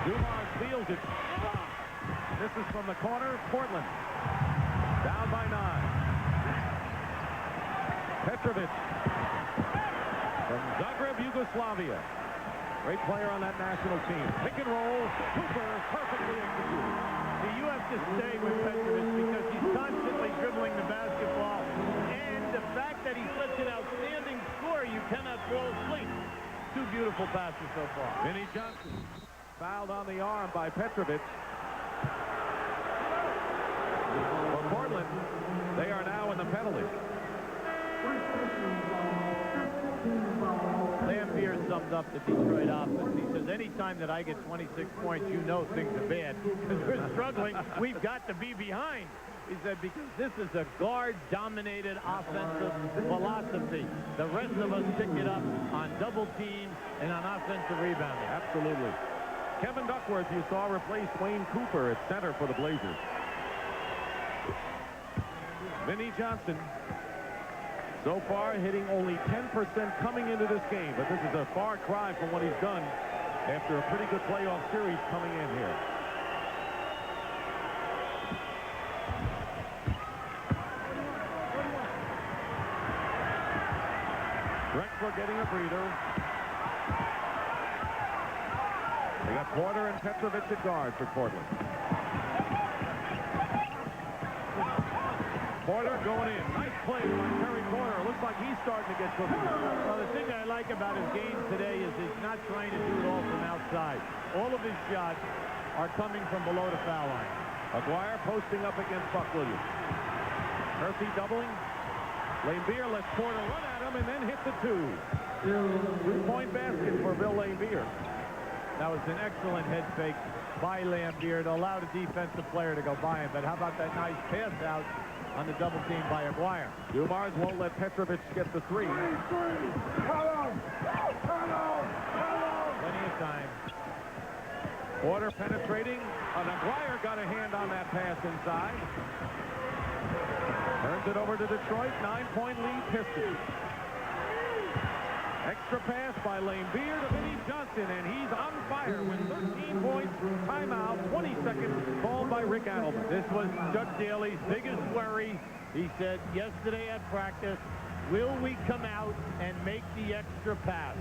Dumars steals it. This is from the corner. Portland down by 9. Petrovic from Zagreb, Yugoslavia. Great player on that national team. Pick and roll. Cooper perfectly executed. See, you have to stay with Petrovic because he's constantly dribbling the basketball. And the fact that he's such an outstanding scorer, you cannot fall asleep. 2 beautiful passes so far. Vinnie Johnson fouled on the arm by Petrovic. For Portland, they are now in the penalty. Laimbeer summed up the Detroit offense. He says, anytime that I get 26 points, you know things are bad. Because we're struggling, we've got to be behind. He said, because this is a guard-dominated offensive philosophy. The rest of us pick it up on double teams and on offensive rebounding. Absolutely. Kevin Duckworth, you saw, replace Wayne Cooper at center for the Blazers. Vinnie Johnson, so far hitting only 10% coming into this game, but this is a far cry from what he's done after a pretty good playoff series coming in here. Drexler getting a breather. They got Porter and Petrovic at guard for Portland. Porter going in. Nice play by Terry Porter. Looks like he's starting to get cooking. Well, the thing I like about his game today is he's not trying to do it all from outside. All of his shots are coming from below the foul line. Aguirre posting up against Buck Williams. Kersey doubling. Laimbeer lets Porter run at him and then hit the two. Two-point basket for Bill Laimbeer. That was an excellent head fake by Laimbeer to allow the defensive player to go by him. But how about that nice pass out on the double team by Aguirre? Dumars won't let Petrovic get the three. Plenty of time. Porter penetrating. And Aguirre got a hand on that pass inside. Turns it over to Detroit. 9-point lead, Pistons. Extra pass by Laimbeer to Vinnie Johnson, and he's on fire with 13 points. Timeout, 20 seconds, called by Rick Adelman. This was Chuck Daly's biggest worry. He said yesterday at practice, will we come out and make the extra pass?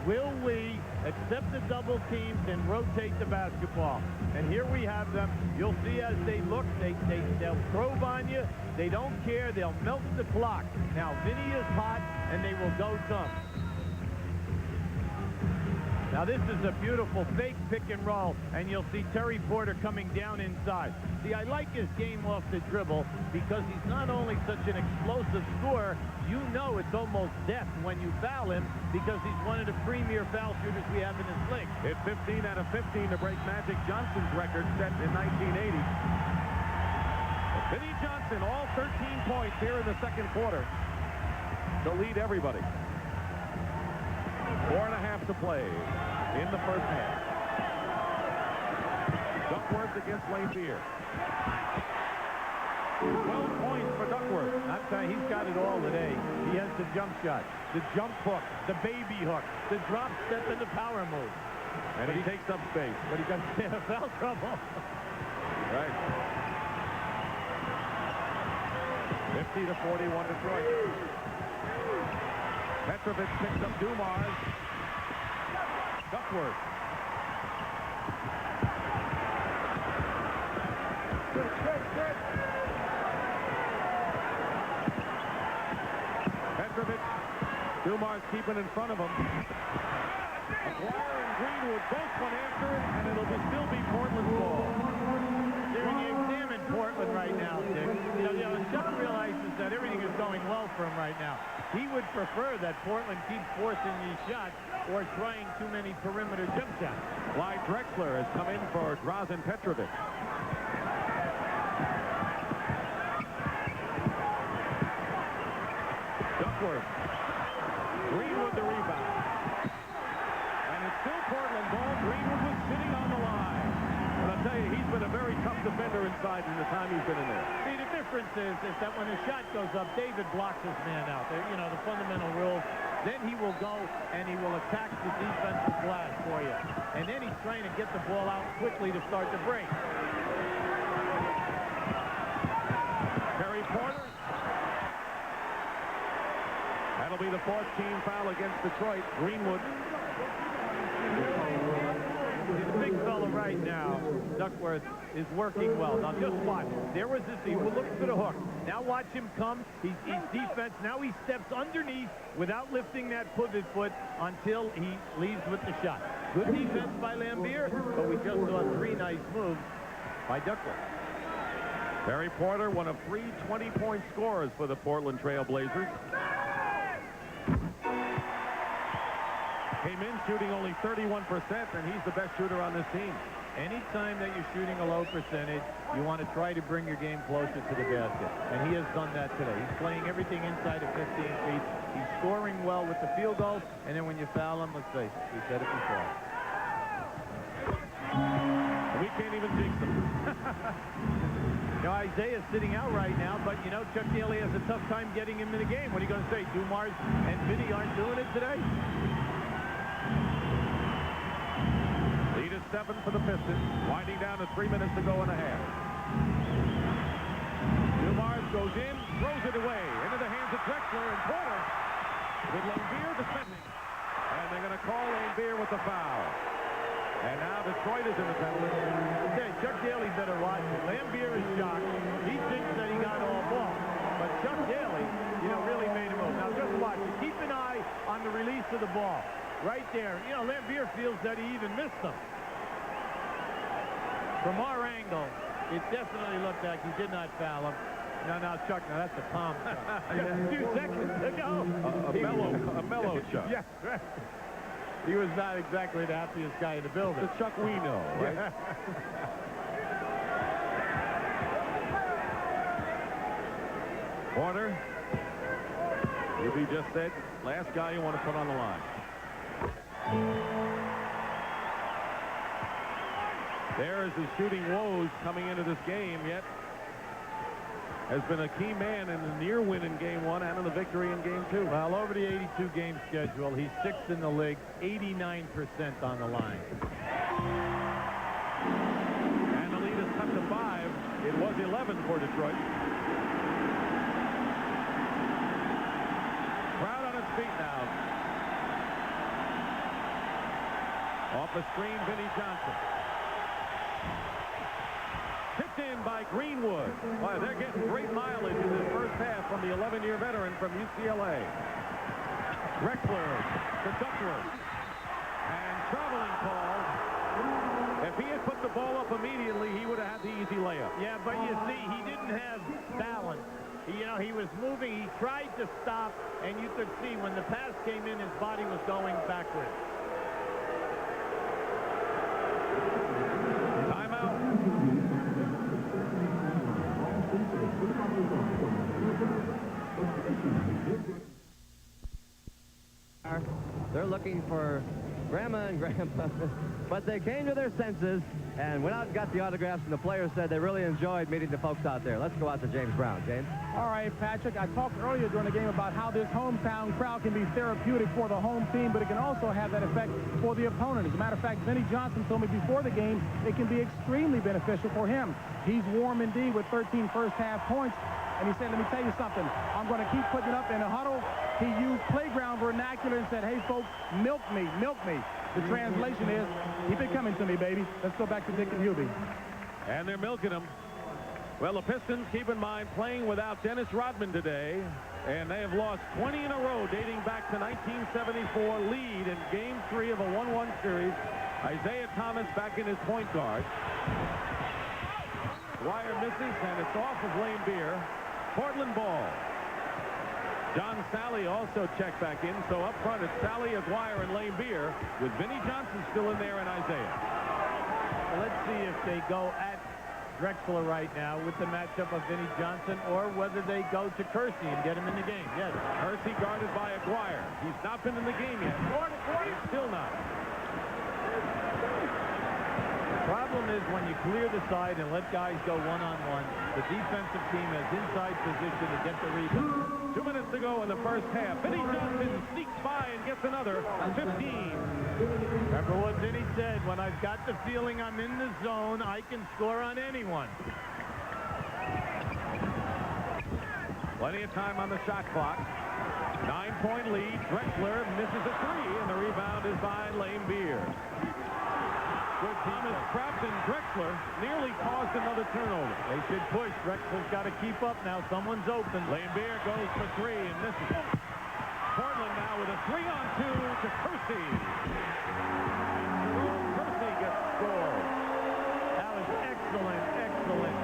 Will we accept the double teams and rotate the basketball? And here we have them. You'll see as they look, they'll probe on you. They don't care. They'll melt the clock. Now, Vinnie is hot, and they will go some. Now this is a beautiful fake pick and roll, and you'll see Terry Porter coming down inside. See, I like his game off the dribble because he's not only such an explosive scorer, you know it's almost death when you foul him because he's one of the premier foul shooters we have in this league. Hit 15 out of 15 to break Magic Johnson's record set in 1980. Vinnie Johnson, all 13 points here in the second quarter to lead everybody. 4.5 to play in the first half. Duckworth against Laimbeer. 12 points for Duckworth. I'm telling you, he's got it all today. He has the jump shot, the jump hook, the baby hook, the drop step, and the power move. And he takes up space. But he got foul trouble. Right. 50 to 41 Detroit. Petrovic picks up Dumars. Duckworth. Petrovic. Dumars keeping in front of him. Aguirre and Greenwood both went after it, and it'll still be Portland's ball. When you examine Portland right now, Dick, you know, Chuck realizes that everything is going well for him right now. He would prefer that Portland keeps forcing these shots or trying too many perimeter jump shots. Clyde Drexler has come in for Drazen Petrovic. Duckworth. Greenwood the rebound. And it's still Portland ball. Greenwood was sitting on the line. But I'll tell you, he's been a very tough defender inside in the time he's been in there. See, the difference is that when the shot goes up, David blocks his man out there. You know, the fundamental rule. Then he will go and he will attack the defensive glass for you. And then he's trying to get the ball out quickly to start the break. Terry Porter. That'll be the 4th team foul against Detroit. Greenwood. He's a big fella right now. Duckworth is working well. Now just watch. There was this. He was looking for the hook. Now watch him come. He's defense. Now he steps underneath without lifting that pivot foot until he leaves with the shot. Good defense by Laimbeer, but we just saw 3 nice moves by Duckworth. Terry Porter, one of 3 20-point scorers for the Portland Trail Blazers. Came in shooting only 31%, and he's the best shooter on this team. Anytime that you're shooting a low percentage, you want to try to bring your game closer to the basket. And he has done that today. He's playing everything inside of 15 feet. He's scoring well with the field goal. And then when you foul him, let's face it, we said it before. We can't even jinx him. You know, Isaiah's sitting out right now, but, you know, Chuck Daly has a tough time getting him in the game. What are you going to say? Dumars and Vinnie aren't doing it today? 7 for the Pistons, winding down to 3 minutes to go and a half. Dumars goes in, throws it away, into the hands of Drexler and Porter, with laimbeer defending. And they're going to call laimbeer with the foul. And now Detroit is in the penalty. Okay, Chuck Daly better watch it. laimbeer is shocked. He thinks that he got all ball. But Chuck Daly, really made a move. Now just watch it. Keep an eye on the release of the ball. Right there. laimbeer feels that he even missed them. From our angle, it definitely looked like he did not foul him. No, Chuck, now that's a palm shot. Just a few seconds ago. A mellow Chuck. Yes, right. He was not exactly the happiest guy in the building. The Chuck we know, right? Yeah. Porter, as he just said, last guy you want to put on the line. There is his shooting woes coming into this game, yet has been a key man in the near win in Game 1 and in the victory in Game 2. Well, over the 82-game schedule, he's 6th in the league, 89% on the line. And the lead is cut to 5. It was 11 for Detroit. Crowd on its feet now. Off the screen, Vinnie Johnson. Picked in by Greenwood. Boy, they're getting great mileage in this first half from the 11-year veteran from UCLA. Drexler to Duckler. And traveling call. If he had put the ball up immediately, he would have had the easy layup. Yeah, but you see, he didn't have balance. He was moving. He tried to stop, and you could see when the pass came in, his body was going backwards. Timeout. They're looking for Grandma and Grandpa, but they came to their senses and went out and got the autographs, and the players said they really enjoyed meeting the folks out there. Let's go out to James Brown. James? All right, Patrick, I talked earlier during the game about how this hometown crowd can be therapeutic for the home team, but it can also have that effect for the opponent. As a matter of fact, Vinnie Johnson told me before the game it can be extremely beneficial for him. He's warm indeed with 13 first-half points, and he said, let me tell you something, I'm going to keep putting it up in a huddle. He used playground vernacular and said, hey, folks, milk me, milk me. The translation is, keep it coming to me, baby. Let's go back to Dick and Hubie. And they're milking him. Well, the Pistons, keep in mind, playing without Dennis Rodman today, and they have lost 20 in a row dating back to 1974, lead in Game 3 of a 1-1 series. Isiah Thomas back in his point guard. Wire misses, and it's off of laimbeer. Portland ball. John Sally also checked back in, so up front it's Sally, Aguirre, and laimbeer, with Vinnie Johnson still in there and Isiah. Well, let's see if they go at Drexler right now with the matchup of Vinnie Johnson, or whether they go to Kersey and get him in the game. Yes. Kersey guarded by Aguirre. He's not been in the game yet. He's still not. The problem is when you clear the side and let guys go one-on-one, the defensive team has inside position to get the rebound. 2 minutes to go in the first half. Vinnie Johnson sneaks by and gets another 15. Remember what Vinnie said, when I've got the feeling I'm in the zone, I can score on anyone. Plenty of time on the shot clock. 9-point lead. Drexler misses a 3, and the rebound is by laimbeer. Good Thomas trapped, and Drexler nearly caused another turnover. They should push. Drexler's got to keep up now. Someone's open. laimbeer goes for 3 and misses. Portland now with a 3-on-2 to Kersey. Kersey gets scored. That was excellent, excellent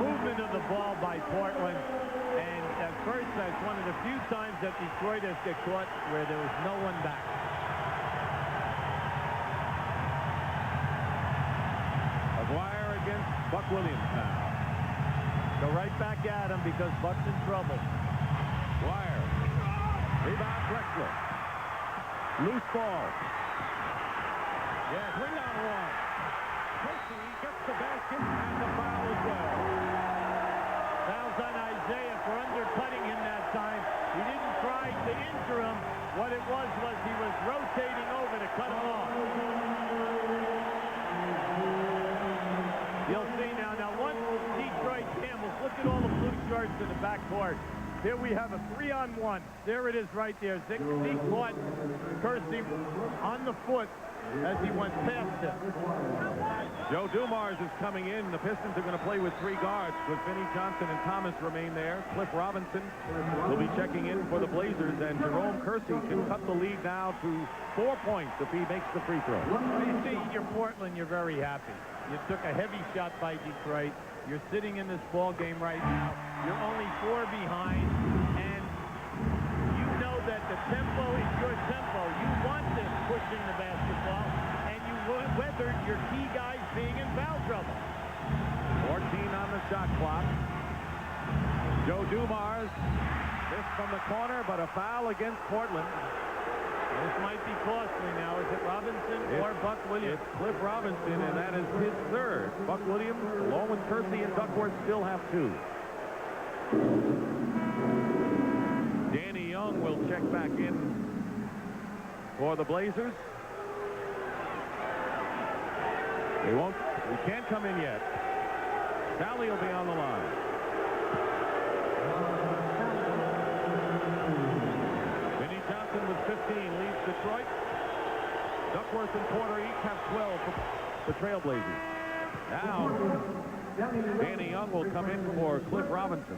movement of the ball by Portland. And at first, that's one of the few times that Detroit has got caught where there was no one back. Aguirre against Buck Williams now. Go right back at him because Buck's in trouble. Aguirre. Rebound Drexler. Loose ball. Yeah, 3-on-1. Kersey gets the basket and the foul as well. Foul's on Isiah for undercutting him that time. He didn't try to injure him. What it was he was rotating over to cut him off. now. Now, once Detroit Camels, look at all the blue shirts in the backcourt. Here we have a 3-on-1. There it is right there. Zeke caught Kersey on the foot as he went past him. Joe Dumars is coming in. The Pistons are going to play with 3 guards, with Vinnie Johnson and Thomas remain there. Cliff Robinson will be checking in for the Blazers, and Jerome Kersey can cut the lead now to 4 points if he makes the free throw. You see, you're Portland, you're very happy. You took a heavy shot by Detroit. You're sitting in this ball game right now. You're only 4 behind, and you know that the tempo is your tempo. You want them pushing the basketball, and you weathered your key guys being in foul trouble. 14 on the shot clock. Joe Dumars missed from the corner, but a foul against Portland. This might be costly now. Is it Robinson or Buck Williams? It's Cliff Robinson, and that is his 3rd. Buck Williams, along with Kersey and Duckworth, still have 2. Danny Young will check back in for the Blazers. He can't come in yet. Sally will be on the line. Vinnie Johnson with 15 leads Detroit. Duckworth and Porter each have 12 for the Trailblazers. Now, Danny Young will come in for Cliff Robinson.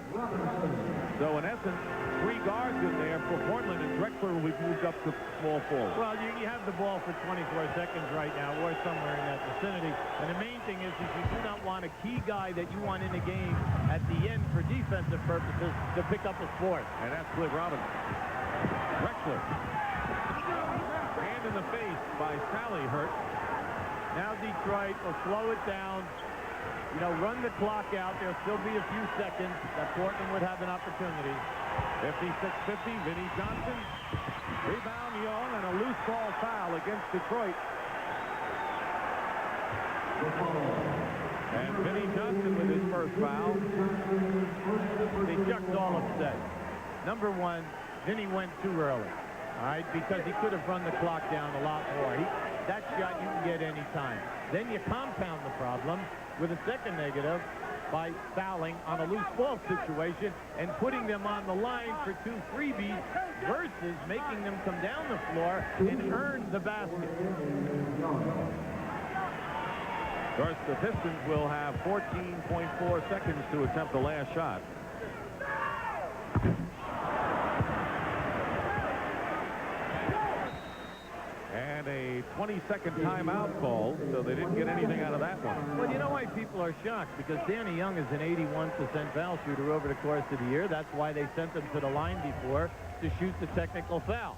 So, in essence, 3 guards in there for Portland, and Drexler will be moved up to small forward. Well, you have the ball for 24 seconds right now, or somewhere in that vicinity. And the main thing is you do not want a key guy that you want in the game at the end for defensive purposes to pick up a fourth. And that's Cliff Robinson. Drexler. Hand in the face by Sally hurt. Now Detroit will slow it down. You know, run the clock out. There'll still be a few seconds that Portland would have an opportunity. 56-50, Vinnie Johnson. Rebound Young, and a loose ball foul against Detroit. And Vinnie Johnson with his first foul. The Chuck's all upset. Number 1, Vinnie went too early. All right, because he could have run the clock down a lot more. That shot you can get any time. Then you compound the problem with a second negative by fouling on a loose ball situation and putting them on the line for 2 freebies versus making them come down the floor and earn the basket. Of course, the Pistons will have 14.4 seconds to attempt the last shot. And a 20-second timeout call, so they didn't get anything out of that one. Well, you know why people are shocked? Because Danny Young is an 81% foul shooter over the course of the year. That's why they sent him to the line before to shoot the technical foul.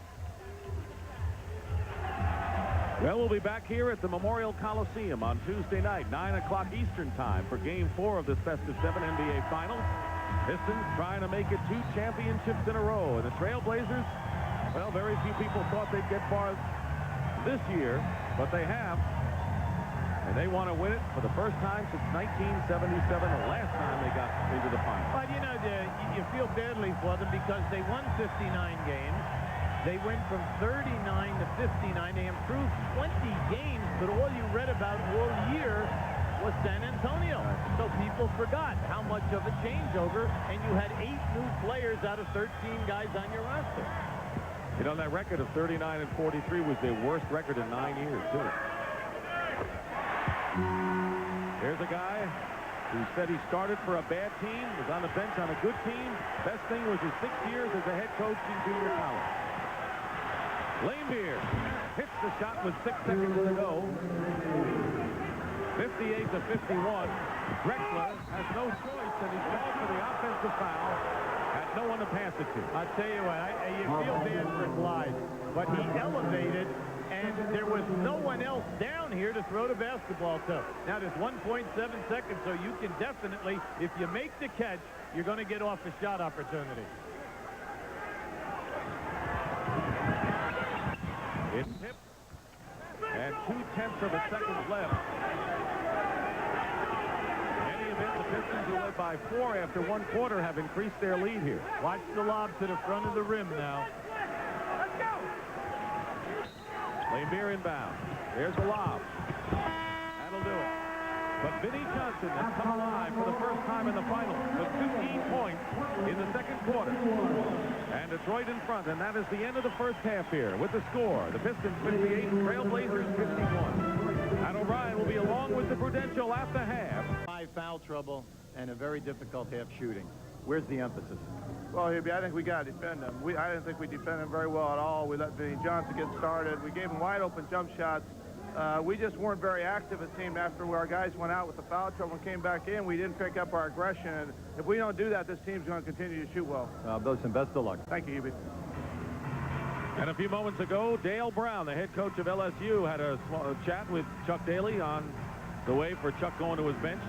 Well, we'll be back here at the Memorial Coliseum on Tuesday night, 9 o'clock Eastern time for Game 4 of this Best of 7 NBA Finals. Pistons trying to make it 2 championships in a row. And the Trailblazers, well, very few people thought they'd get far this year, but they have. And they want to win it for the first time since 1977, the last time they got into the final. But, you know, you feel badly for them because they won 59 games. They went from 39 to 59. They improved 20 games, but all you read about all year was San Antonio. So people forgot how much of a changeover, and you had 8 new players out of 13 guys on your roster. You know, that record of 39 and 43 was their worst record in 9 years, too. Here's a guy who said he started for a bad team, was on the bench on a good team. Best thing was his 6 years as a head coach in junior college. Laimbeer hits the shot with 6 seconds to go. 58 to 51. Drexler has no choice, and he's called for the offensive foul. Had no one to pass it to. I'll tell you what, you feel bad for Clyde, but he elevated, and there was no one else down here to throw the basketball to. Now there's 1.7 seconds, so you can definitely, if you make the catch, you're going to get off a shot opportunity. It's tipped, and 0.2 of a second left. In any event, the Pistons, who led by 4 after 1 quarter, have increased their lead here. Watch the lob to the front of the rim now. Let's go. Laimbeer inbound. There's the lob. That'll do it. But Vinnie Johnson has come alive for the first time in the finals with 2 key points in the second quarter. And Detroit in front, and that is the end of the first half here with the score. The Pistons 58, Trailblazers 51. And O'Brien will be along with the Prudential after half. 5 foul trouble and a very difficult half shooting. Where's the emphasis? Well, Hubie, I think we got to defend them. I didn't think we defended them very well at all. We let Vinnie Johnson get started. We gave him wide open jump shots. We just weren't very active as a team after our guys went out with the foul trouble and came back in. We didn't pick up our aggression. And if we don't do that, this team's going to continue to shoot well. Listen, best of luck. Thank you, Hubie. And a few moments ago, Dale Brown, the head coach of LSU, had a chat with Chuck Daly on the way for Chuck going to his bench.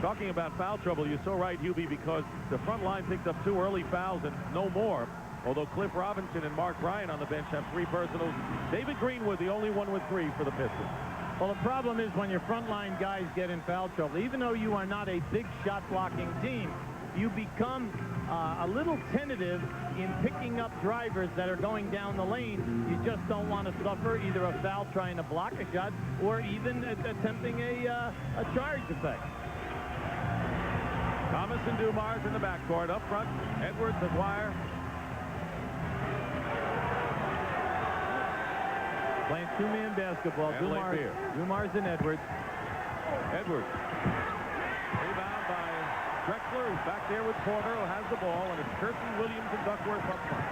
Talking about foul trouble, you're so right, Hubie, because the front line picked up 2 early fouls and no more. Although Cliff Robinson and Mark Bryant on the bench have 3 personals. David Greenwood, the only one with 3 for the Pistons. Well, the problem is when your frontline guys get in foul trouble, even though you are not a big shot-blocking team, you become a little tentative in picking up drivers that are going down the lane. You just don't want to suffer either a foul trying to block a shot or even attempting a charge effect. Thomas and Dumars in the backcourt. Up front, Edwards and Wire. Playing 2-man basketball. And Dumars and Edwards. Edwards. Rebound by Drexler, who's back there with Porter, who has the ball, and it's Kersey, Williams, and Duckworth up front.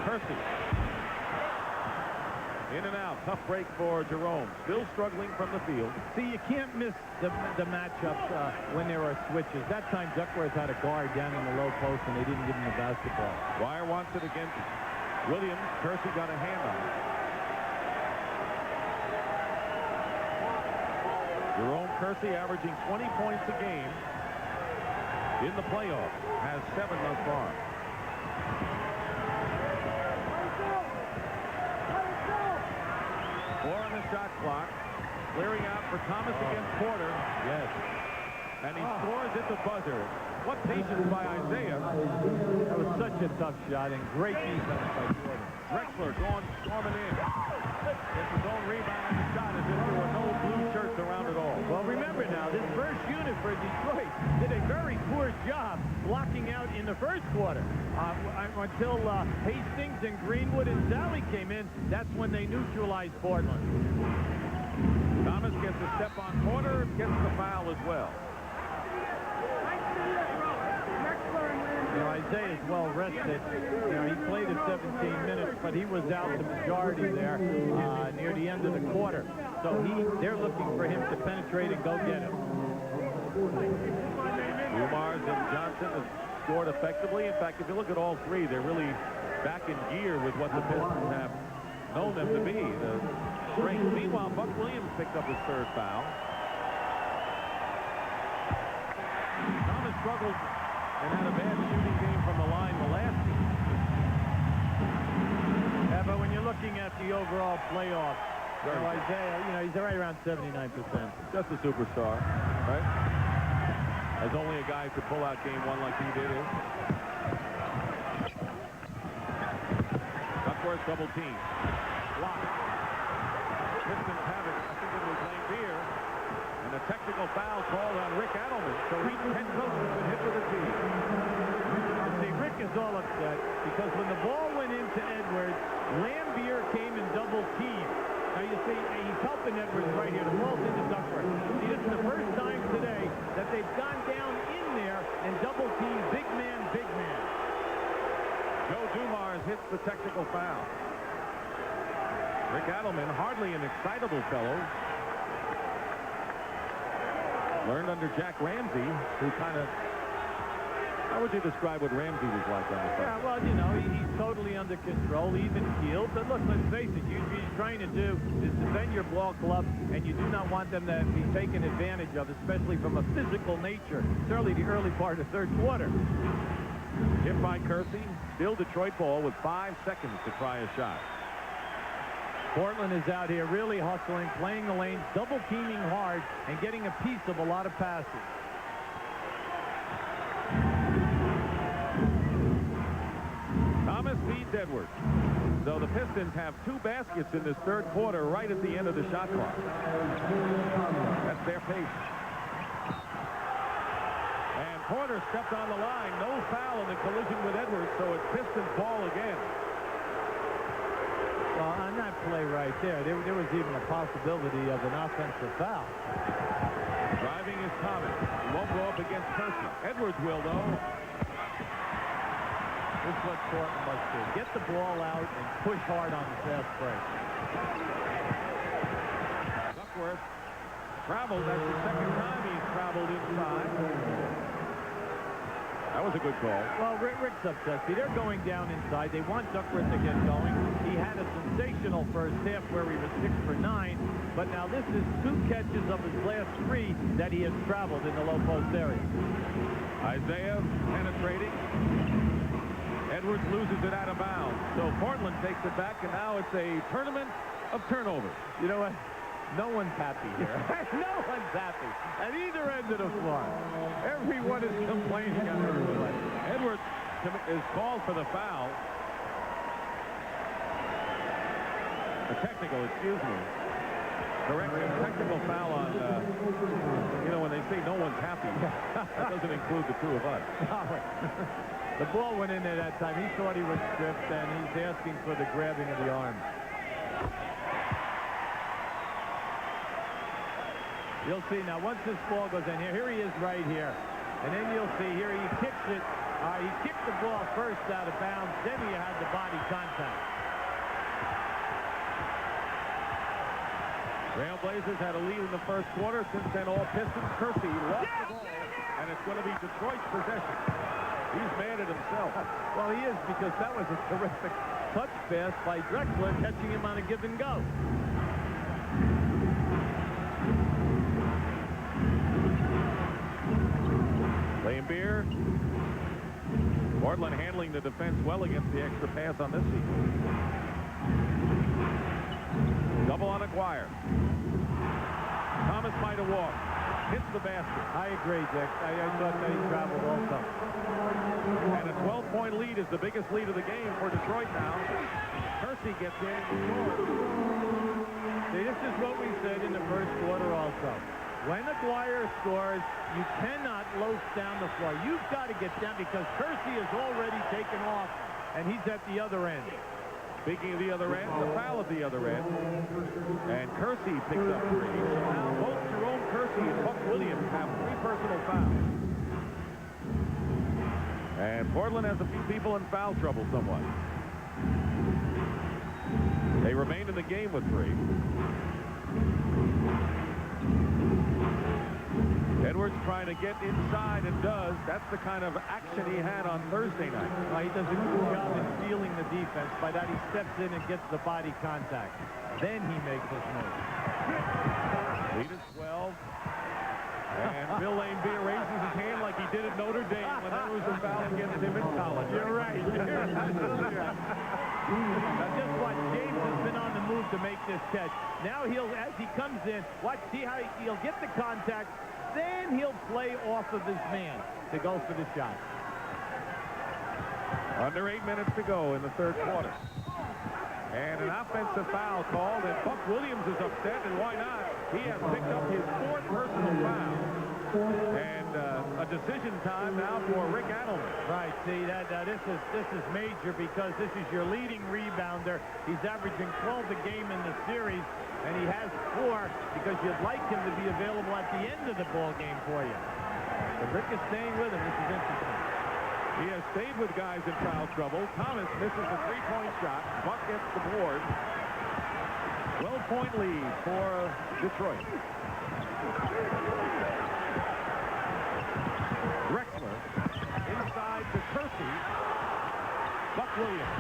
Kersey. In and out. Tough break for Jerome. Still struggling from the field. See, you can't miss the matchups when there are switches. That time Duckworth had a guard down in the low post, and they didn't give him the basketball. Wire wants it against Williams. Kersey got a hand on it. Jerome Kersey averaging 20 points a game in the playoffs. Has 7 thus far. Shot clock. Clearing out for Thomas against Porter. Yes. And he scores at the buzzer. What patience by Isaiah. That was such a tough shot and great defense by Porter. Drexler going storming in. Gets his own rebound on the shot as if there were no blue shirts around at all. Well, remember now, this first unit for Detroit did a very poor job blocking out in the first quarter. Until Hastings and Greenwood and Sally came in, that's when they neutralized Portland. Thomas gets a step on Porter, gets the foul as well. You know, Isaiah is well rested. You know, he played at 17 minutes, but he was out the majority there near the end of the quarter. So they're looking for him to penetrate and go get him. Dumars and Johnson have scored effectively. In fact, if you look at all 3, they're really back in gear with what the Pistons have known them to be. The strength. Meanwhile, Buck Williams picked up his 3rd foul. Thomas struggled and had a bad shooting game from the line the last game. Yeah, but when you're looking at the overall playoff, you know, Isaiah, he's right around 79%. Just a superstar, right? As only a guy could pull out game 1 like he did. Duckworth double team. Blocked. Pistons have it. I think it was laimbeer. And a technical foul called on Rick Adelman. So each head coach has been hit with a tee. See, Rick is all upset because when the ball went into Edwards, laimbeer came and double teamed. Now you see, he's helping Edwards right here. The ball's into Duckworth. See, this is the first time today that they've gone down in there and double teamed big man, big man. Joe Dumars hits the technical foul. Rick Adelman, hardly an excitable fellow. Learned under Jack Ramsey, who kind of... How would you describe what Ramsey was like on the side? Yeah, well, you know, he's totally under control, even keeled. But look, let's face it, what he's trying to do is defend your ball club, and you do not want them to be taken advantage of, especially from a physical nature. Certainly the early part of the 3rd quarter. Hit by Kersey. Still Detroit ball with 5 seconds to try a shot. Portland is out here really hustling, playing the lanes, double teaming hard, and getting a piece of a lot of passes. Thomas beats Bryce Edwards. So the Pistons have 2 baskets in this third quarter right at the end of the shot clock. That's their pace. And Porter stepped on the line. No foul in the collision with Edwards, so it's Pistons ball again. Well, on that play right there was even a possibility of an offensive foul. Driving is Thomas. He won't go up against Kersey. Edwards will, though. This is what Portland must do. Get the ball out and push hard on the fast break. Duckworth traveled. That's the second time he's traveled inside. That was a good call. Well, Rick's upset. See, they're going down inside. They want Duckworth to get going. He had a sensational first half where he was 6 for 9, but now this is 2 catches of his last 3 that he has traveled in the low post area. Isiah penetrating. Edwards loses it out of bounds. So Portland takes it back, and now it's a tournament of turnovers. You know what? No one's happy here. No one's happy at either end of the floor. Everyone is complaining on everyone. Edwards is called for the foul. A technical, excuse me. Correction, technical foul on, you know, when they say no one's happy, that doesn't include the 2 of us. The ball went in there that time. He thought he was stripped, and he's asking for the grabbing of the arm. You'll see now, once this ball goes in here he is right here. And then you'll see here he kicks it. He kicked the ball first out of bounds, then he had the body contact. Trailblazers had a lead in the first quarter. Since then, all Pistons. Kersey lost the ball, and it's going to be Detroit's possession. He's mad at himself. Well, he is, because that was a terrific touch pass by Drexler, catching him on a give and go. Laimbeer. Portland handling the defense well against the extra pass on this season. Double on Aguirre. Thomas might have walked. Hits the basket. I agree, Dick. I thought that he traveled also. And a 12-point lead is the biggest lead of the game for Detroit now. Kersey gets in. See, this is what we said in the first quarter also. When Aguirre scores, you cannot loaf down the floor. You've got to get down, because Kersey has already taken off, and he's at the other end. Speaking of the other end, the foul at the other end. And Kersey picks up 3. So now both Jerome Kersey and Buck Williams have 3 personal fouls. And Portland has a few people in foul trouble somewhat. They remain in the game with 3. Edwards trying to get inside, and does. That's the kind of action he had on Thursday night. He does a good job in stealing the defense. By that, he steps in and gets the body contact. Then he makes his move. Lead is 12. And Bill Laimbeer raises his hand like he did at Notre Dame when there was a foul against him in college. You're right. Now just watch. James has been on the move to make this catch. Now as he comes in, see how he'll get the contact. Then he'll play off of his man to go for the shot. Under 8 minutes to go in the third quarter. And an offensive foul called, and Buck Williams is upset, and why not? He has picked up his 4th personal foul. And a decision time now for Rick Adelman. Right, see, this is major, because this is your leading rebounder. He's averaging 12 a game in the series, and he has 4 because you'd like him to be available at the end of the ball game for you. But Rick is staying with him. This is interesting. He has stayed with guys in foul trouble. Thomas misses a 3-point shot. Buck gets the board. 12-point lead for Detroit. Drexler inside to Kersey. Buck Williams.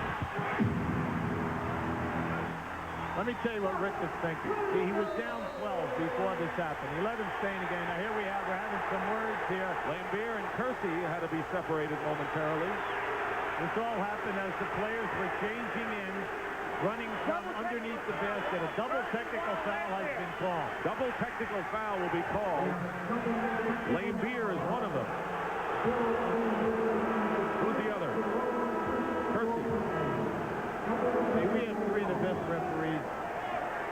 Let me tell you what Rick is thinking. See, he was down 12 before this happened. He let him stay in the game. Now here we're having some words here. Laimbeer and Kersey had to be separated momentarily. This all happened as the players were changing in, running from underneath the basket. A double technical foul has been called. Double technical foul will be called. Laimbeer is one of them. Who's the other? Kersey. See, we have three of the best referees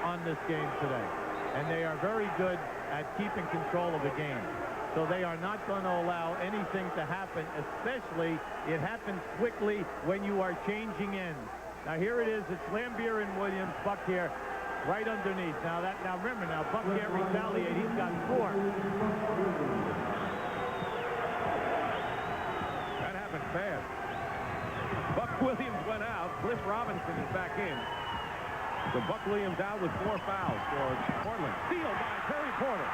on this game today, and they are very good at keeping control of the game. So they are not going to allow anything to happen, especially it happens quickly when you are changing ends. Now here it is. It's laimbeer and Williams. Buck here, right underneath. Now remember, Buck can't retaliate. He's got 4. That happened fast. Buck Williams went out. Cliff Robinson is back in. So Buck Williams out with 4 fouls for Portland. Steal by Terry Porter.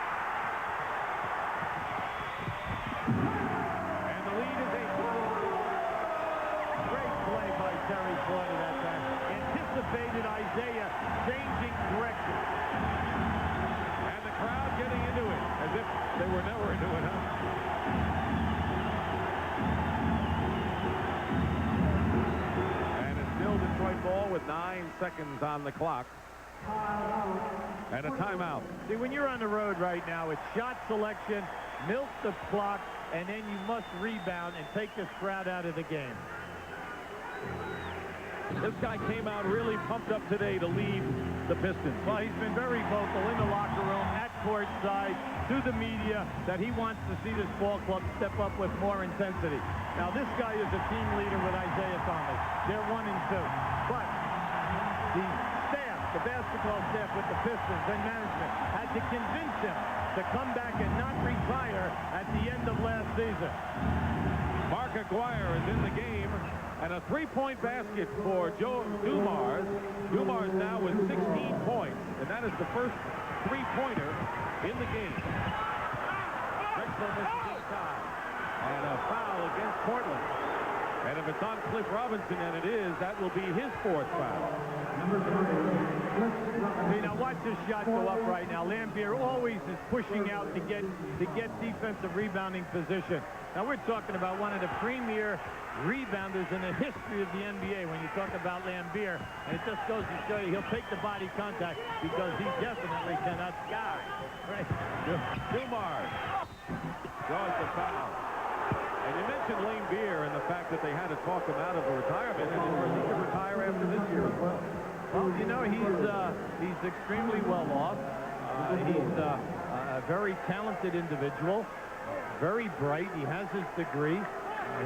And the lead is 8. Great play by Terry Porter that time. Anticipated Isaiah changing direction. And the crowd getting into it as if they were never into it, huh? And it's still Detroit ball with 9 seconds on the clock. And a timeout. See, when you're on the road right now, it's shot selection, milk the clock, and then you must rebound and take this crowd out of the game. This guy came out really pumped up today to lead the Pistons. Well, he's been very vocal in the locker room, at courtside, to the media, that he wants to see this ball club step up with more intensity. Now, this guy is a team leader with Isiah Thomas. They're 1 and 2. But the staff, the basketball staff with the Pistons and management, had to convince him to come back and not retire at the end of last season. Mark Aguirre is in the game. And a 3-point basket for Joe Dumars. Dumars now with 16 points. And that is the first 3-pointer in the game. Drexler misses his time. And a foul against Portland. And if it's on Cliff Robinson, and it is, that will be his 4th foul. See, now watch this shot go up right now. Laimbeer always is pushing out to get defensive rebounding position. Now we're talking about one of the premier rebounders in the history of the NBA when you talk about Laimbeer, and it just goes to show you he'll take the body contact because he definitely cannot sky. Right. Dumars draws the foul. And you mentioned Laimbeer and the fact that they had to talk him out of a retirement, and of course he could retire after this year as well. Well, you know, he's extremely well off. He's a very talented individual, very bright. He has his degree.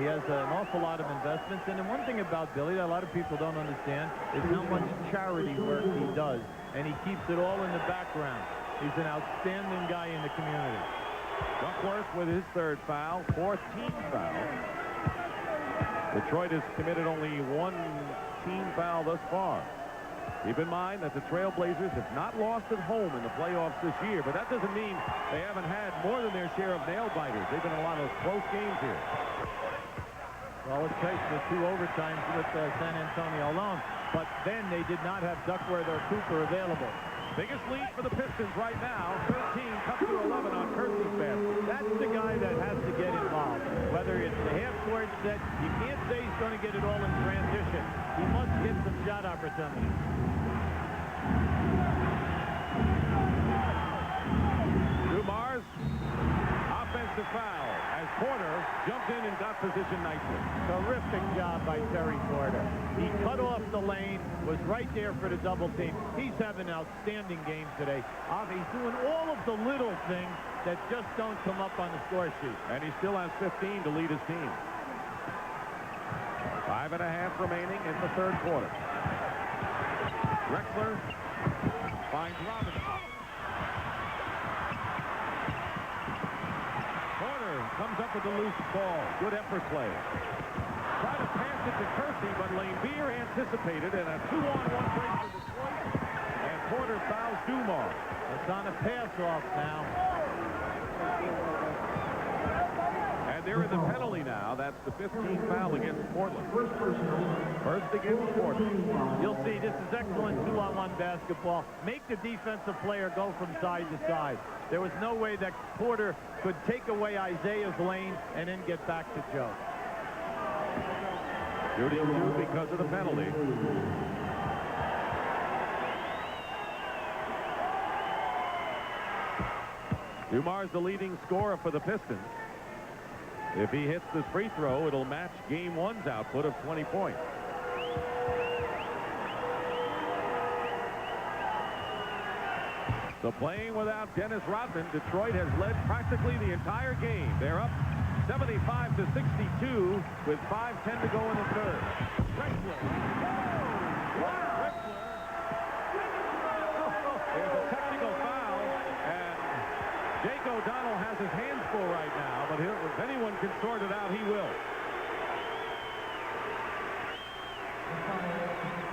He has an awful lot of investments. And then one thing about Billy that a lot of people don't understand is how much charity work he does. And he keeps it all in the background. He's an outstanding guy in the community. Duckworth with his 3rd foul, 4th team foul. Detroit has committed only 1 team foul thus far. Keep in mind that the Trailblazers have not lost at home in the playoffs this year, but that doesn't mean they haven't had more than their share of nail-biters. They've been in a lot of close games here. Well, it takes the 2 overtimes with San Antonio alone, but then they did not have Duckworth or Cooper available. Biggest lead for the Pistons right now, 13 cut to 11 on Kersey's basket. That's the guy that has to get involved. Whether it's the half-court set, you can't say he's going to get it all in transition. He must get some shot opportunities. Dumars, offensive foul, as Porter jumped in and got position nicely. Terrific job by Terry Porter. He cut off the lane, was right there for the double team. He's having an outstanding game today. He's doing all of the little things that just don't come up on the score sheet. And he still has 15 to lead his team. 5.5 remaining in the 3rd quarter. Drexler finds Robinson. Porter comes up with the loose ball. Good effort play. Tried to pass it to Kersey, but Laimbeer anticipated, and a 2-on-1 break for Detroit. And Porter fouls Dumars. It's on a pass-off now. And they're in the penalty now. That's the 15th foul against Portland. First against Portland. You'll see this is excellent 2-on-1 basketball. Make the defensive player go from side to side. There was no way that Porter could take away Isaiah's lane and then get back to Joe. Shooting 2 because of the penalty. Dumars the leading scorer for the Pistons. If he hits this free throw, it'll match Game 1's output of 20 points. So playing without Dennis Rodman, Detroit has led practically the entire game. They're up 75-62 with 5:10 to go in the third. Drexler. Drexler. There's a technical foul, and Jake O'Donnell has his hands full right now, but if anyone can sort it out, he will.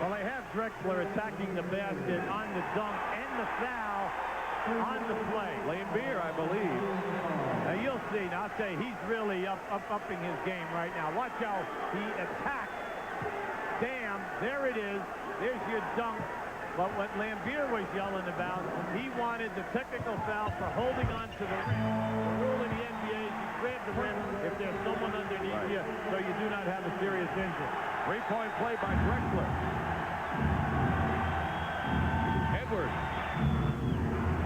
Well, they have Drexler attacking the basket on the dunk and the foul on the play. Laimbeer, I believe. Now, you'll see. Now, I'll say he's really upping his game right now. Watch how he attacks. Damn, there it is. There's your dunk. But what Laimbeer was yelling about, he wanted the technical foul for holding on to the rim. The rule in the NBA is you grab the rim if there's someone underneath you, so you do not have a serious injury. Three-point play by Drexler.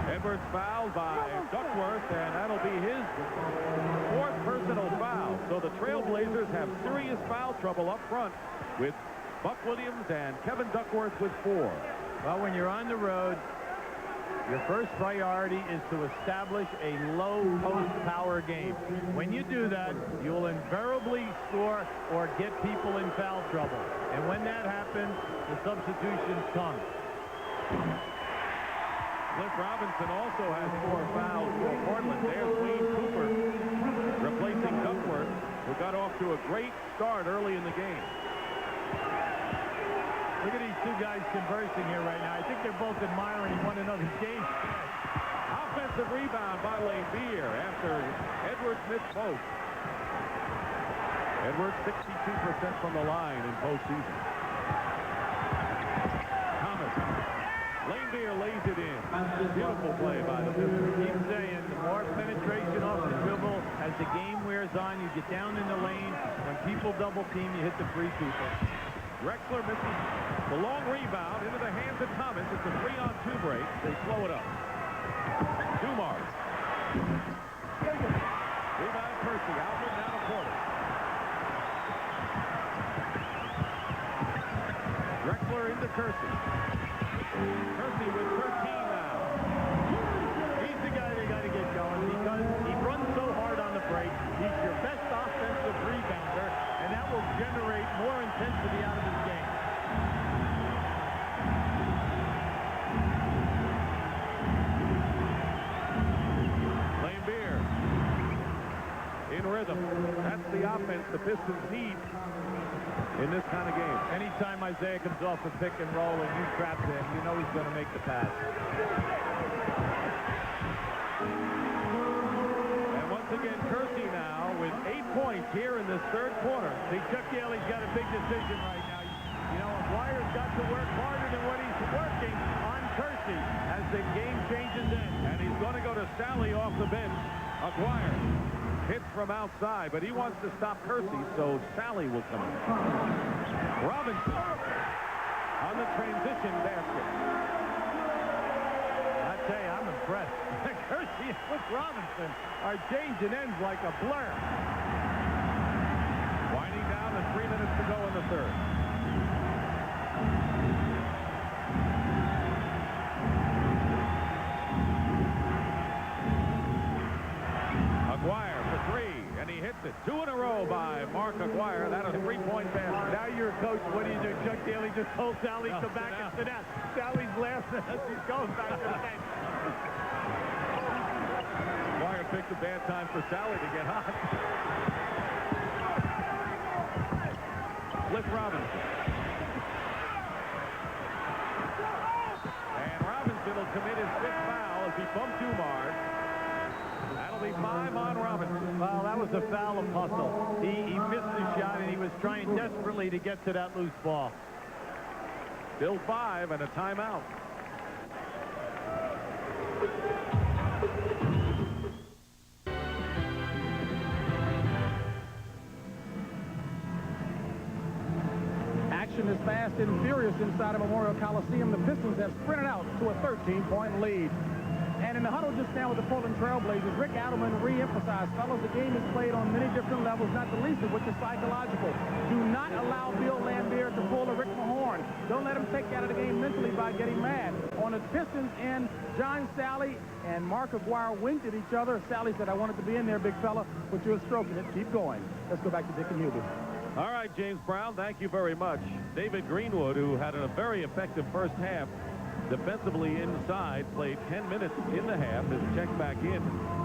Edwards fouled by Duckworth, and that'll be his fourth personal foul. So the Trailblazers have serious foul trouble up front with Buck Williams and Kevin Duckworth with 4. Well, when you're on the road, your first priority is to establish a low post power game. When you do that, you will invariably score or get people in foul trouble. And when that happens, the substitutions come. Cliff Robinson also has 4 fouls for Portland. There's Wayne Cooper replacing Duckworth, who got off to a great start early in the game. Look at these two guys conversing here right now. I think they're both admiring one another's game. Offensive rebound by laimbeer after Edwards missed both. Edwards 62% from the line in postseason. Thomas. Laimbeer lays it in. Beautiful play by the Pistons. Keep saying, the more penetration off the dribble as the game wears on, you get down in the lane. When people double team, you hit the free people. Drexler misses the long rebound into the hands of Thomas. It's a 3-on-2 break. They slow it up. Dumars. Rebound Kersey. Outlet now to Porter. Drexler into Kersey. Kersey with 13 now. He's the guy they got to get going because he runs so hard on the break. He's your best offensive rebounder, and that will generate more intensity out of his game. Laimbeer in rhythm. That's the offense the Pistons need in this kind of game. Anytime Isaiah comes off a pick and roll and you trap him, you know he's going to make the pass. And once again, Kersey now with 8 points here in this third quarter. See, Chuck Daly's got a big decision right now. You know, Aguirre's got to work harder than what he's working on Kersey as the game changes in. And he's going to go to Sally off the bench. Aguirre hits from outside, but he wants to stop Kersey, so Sally will come in. Robinson on the transition basket. I tell you, I'm impressed. Kersey with Robinson are changing ends like a blur. Winding down to 3 minutes to go in the third. Aguirre for 3, and he hits it. 2 in a row by Mark Aguirre. That is a 3-point basket. Now you're a coach. What do you do? Chuck Daly just told Sally to back and sit down. Sally's laughing as he's going back to the bench. Aguirre picked a bad time for Sally to get hot. Cliff Robinson. And Robinson will commit his 5th foul as he bumped Dumars. That'll be 5 on Robinson. Well, that was a foul of hustle. He missed the shot, and he was trying desperately to get to that loose ball. Still 5 and a timeout. Action is fast and furious inside of Memorial Coliseum. The Pistons have sprinted out to a 13-point lead. And in the huddle just now with the Portland Trailblazers, Rick Adelman re-emphasized, fellas, the game is played on many different levels, not the least of which is psychological. Do not allow Bill Laimbeer to pull a Rick Mahorn. scoring. Don't let them take you out of the game mentally by getting mad. On the Pistons end, John Sally and Mark Aguirre winked at each other. Sally said, I wanted to be in there, big fella, but you're stroking it. Keep going. Let's go back to Dick and Hubie. All right, James Brown, thank you very much. David Greenwood, who had a very effective first half, defensively inside, played 10 minutes in the half, is checked back in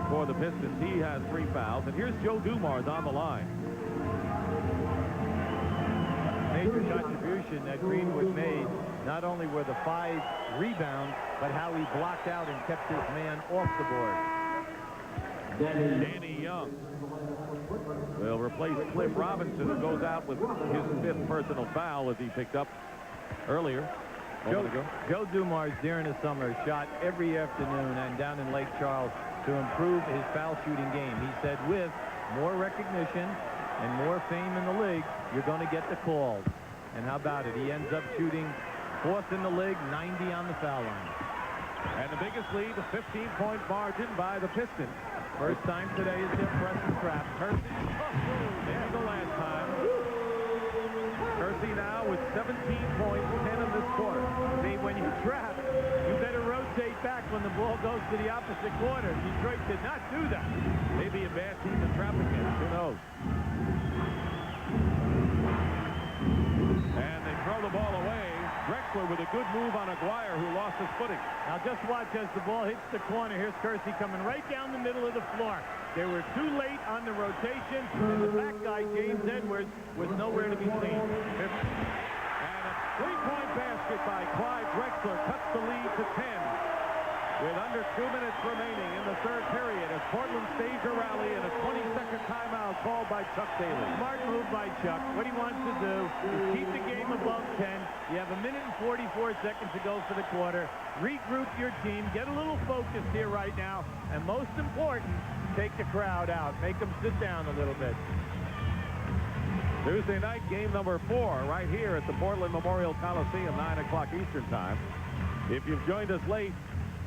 for the Pistons. He has 3 fouls. And here's Joe Dumars on the line. Major contribution that Greenwood made. Not only were the 5 rebounds, but how he blocked out and kept his man off the board. Danny Young will replace Cliff Robinson, who goes out with his 5th personal foul as he picked up earlier. Joe Dumars during the summer shot every afternoon and down in Lake Charles to improve his foul shooting game. He said with more recognition and more fame in the league, you're going to get the calls. And how about it? He ends up shooting 4th in the league, 90 on the foul line. And the biggest lead, a 15-point margin by the Pistons. First time today is their press and trap. Kersey, there's the last time. Kersey now with 17 points, 10 in this quarter. See, when you trap, you better rotate back when the ball goes to the opposite quarter. Detroit did not do that. Maybe a bad team to trap against. Who knows? And they throw the ball away. Drexler with a good move on Aguirre, who lost his footing. Now just watch as the ball hits the corner. Here's Kersey coming right down the middle of the floor. They were too late on the rotation, and the back guy, James Edwards, was nowhere to be seen. And a 3-point basket by Clyde Drexler cuts the lead to 10. With under 2 minutes remaining in the 3rd period as Portland staged a rally and a 20-second timeout called by Chuck Daly. Smart move by Chuck. What he wants to do is keep the game above 10. You have 1 minute and 44 seconds to go for the quarter. Regroup your team. Get a little focused here right now. And most important, take the crowd out. Make them sit down a little bit. Tuesday night, game number 4 right here at the Portland Memorial Coliseum, 9 o'clock Eastern Time. If you've joined us late,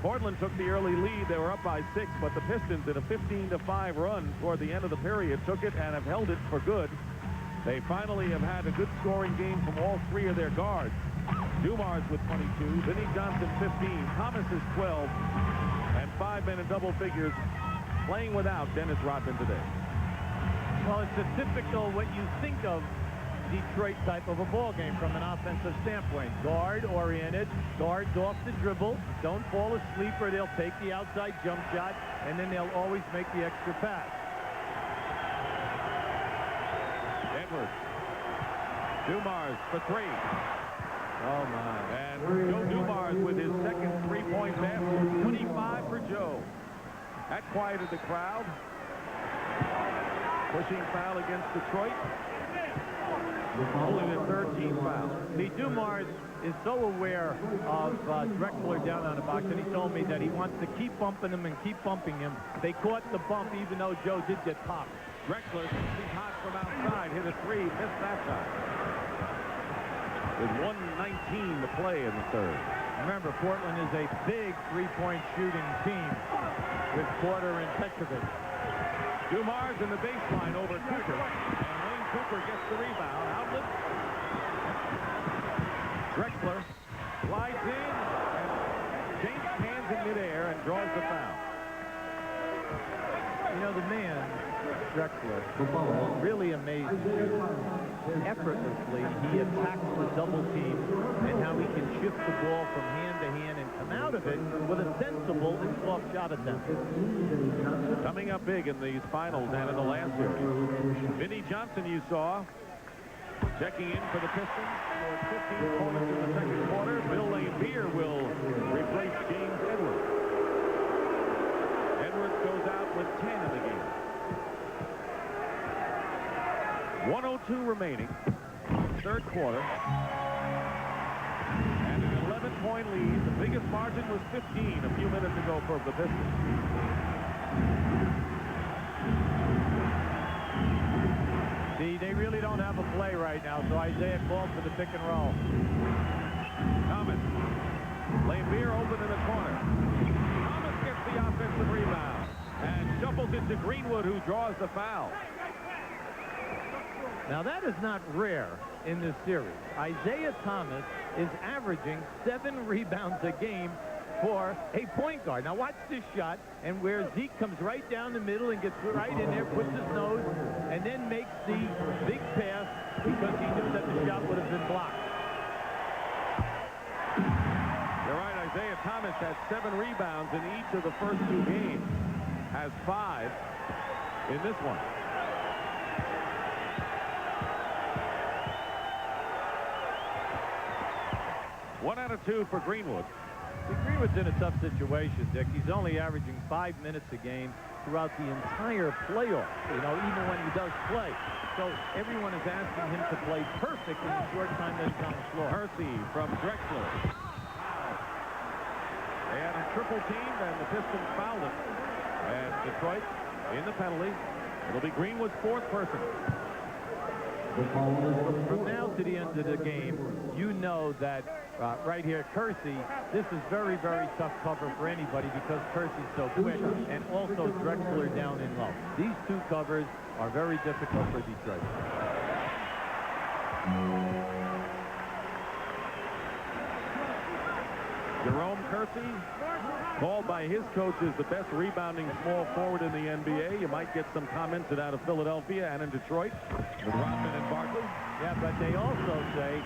Portland took the early lead. They were up by 6, but the Pistons in a 15-5 run toward the end of the period took it and have held it for good. They finally have had a good scoring game from all 3 of their guards. Dumars with 22, Vinnie Johnson 15, Thomas is 12, and 5 men in double figures playing without Dennis Rodman today. Well, it's a typical what you think of Detroit type of a ball game from an offensive standpoint. Guard-oriented, guards off the dribble, don't fall asleep or they'll take the outside jump shot, and then they'll always make the extra pass. Edwards. Dumars for 3. Oh, my. And Joe Dumars with his 2nd 3-point basket. 25 for Joe. That quieted the crowd. Pushing foul against Detroit. Only the 13th foul. See, Dumars is so aware of Drexler down on the box, and he told me that he wants to keep bumping him and keep bumping him. They caught the bump, even though Joe did get popped. Drexler, he's hot from outside, hit a 3, missed that time. With 1:19 to play in the 3rd. Remember, Portland is a big 3-point shooting team with Porter and Petrovic. Dumars in the baseline over Cooper. Cooper gets the rebound. Outlet. Drexler slides in and James hands in midair and draws the foul. You know, the man, Drexler, really amazing. Effortlessly, he attacks the double team and how he can shift the ball from hand to hand and come out of it with a sensible and soft shot attempt. Coming up big in these finals and in the last series. Vinnie Johnson, you saw, checking in for the Pistons for 15 points in the 2nd quarter. Bill Laimbeer will replace James Edwards. Edwards goes out with 10 in the game. 1:02 remaining, 3rd quarter. And an 11-point lead. The biggest margin was 15 a few minutes ago for the Pistons. See, they really don't have a play right now, so Isaiah called for the pick and roll. Thomas. Laimbeer open in the corner. Thomas gets the offensive rebound and shuffles it to Greenwood, who draws the foul. Now, that is not rare in this series. Isiah Thomas is averaging 7 rebounds a game for a point guard. Now, watch this shot, and where Zeke comes right down the middle and gets right in there, puts his nose, and then makes the big pass because he knew that the shot would have been blocked. You're right, Isiah Thomas had 7 rebounds in each of the first 2 games. Has 5 in this one. One out of 2 for Greenwood. See, Greenwood's in a tough situation, Dick. He's only averaging 5 minutes a game throughout the entire playoff, you know, even when he does play. So everyone is asking him to play perfect in the short time that he's on the floor. Kersey from Drexler. They had a triple team, and the Pistons fouled him. And Detroit in the penalty. It'll be Greenwood's 4th personal. From now to the end of the game, you know that right here, Kersey, this is very, very tough cover for anybody because Kersey's so quick, and also Drexler down in low. These 2 covers are very difficult for Detroit. Jerome Kersey, called by his coaches the best rebounding small forward in the NBA. You might get some comments out of Philadelphia and in Detroit with Rodman and Barkley. Yeah, but they also say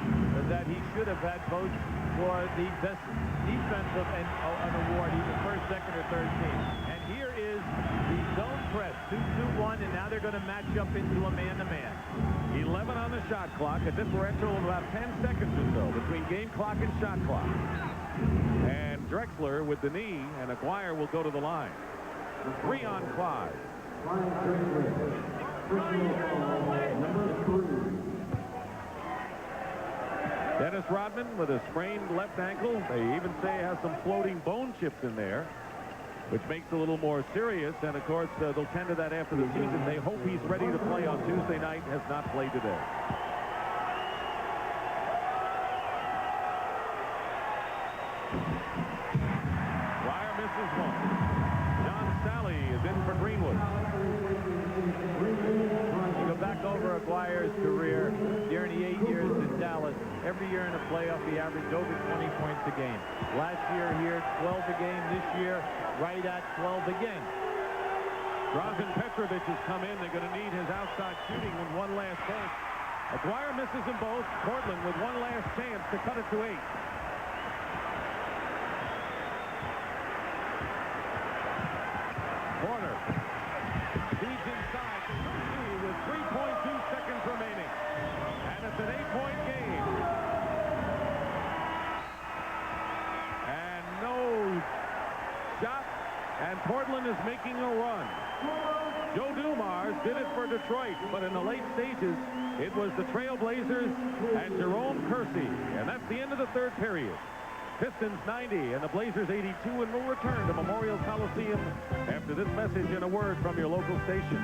that he should have had votes for the best defensive and an award, either first, second, or third team. And here is the zone press, 2-2-1, and now they're going to match up into a man-to-man. 11 on the shot clock, a differential of about 10 seconds or so between game clock and shot clock. And Drexler with the knee, and Aguirre will go to the line. 3 on Clyde. Dennis Rodman with a sprained left ankle. They even say he has some floating bone chips in there, which makes it a little more serious. And, of course, they'll tend to that after the season. They hope he's ready to play on Tuesday night. Has not played today. Wire misses 1. John Sally is in for Greenwood. You go back over Aguirre's career during the 8 years in Dallas. Every year in the playoff, he averaged over 20 points a game. Last year here, 12 a game. This year, right at 12 a game. Drazen Petrovic has come in. They're going to need his outside shooting with one last chance. Aguirre misses them both. Portland with one last chance to cut it to 8. Porter feeds inside to Kersey with 3.2 seconds remaining. And it's an 8-point game. And no shot. And Portland is making a run. Joe Dumars did it for Detroit, but in the late stages, it was the Trailblazers and Jerome Kersey. And that's the end of the 3rd period. Pistons 90 and the Blazers 82, and will return to Memorial Coliseum after this message and a word from your local station.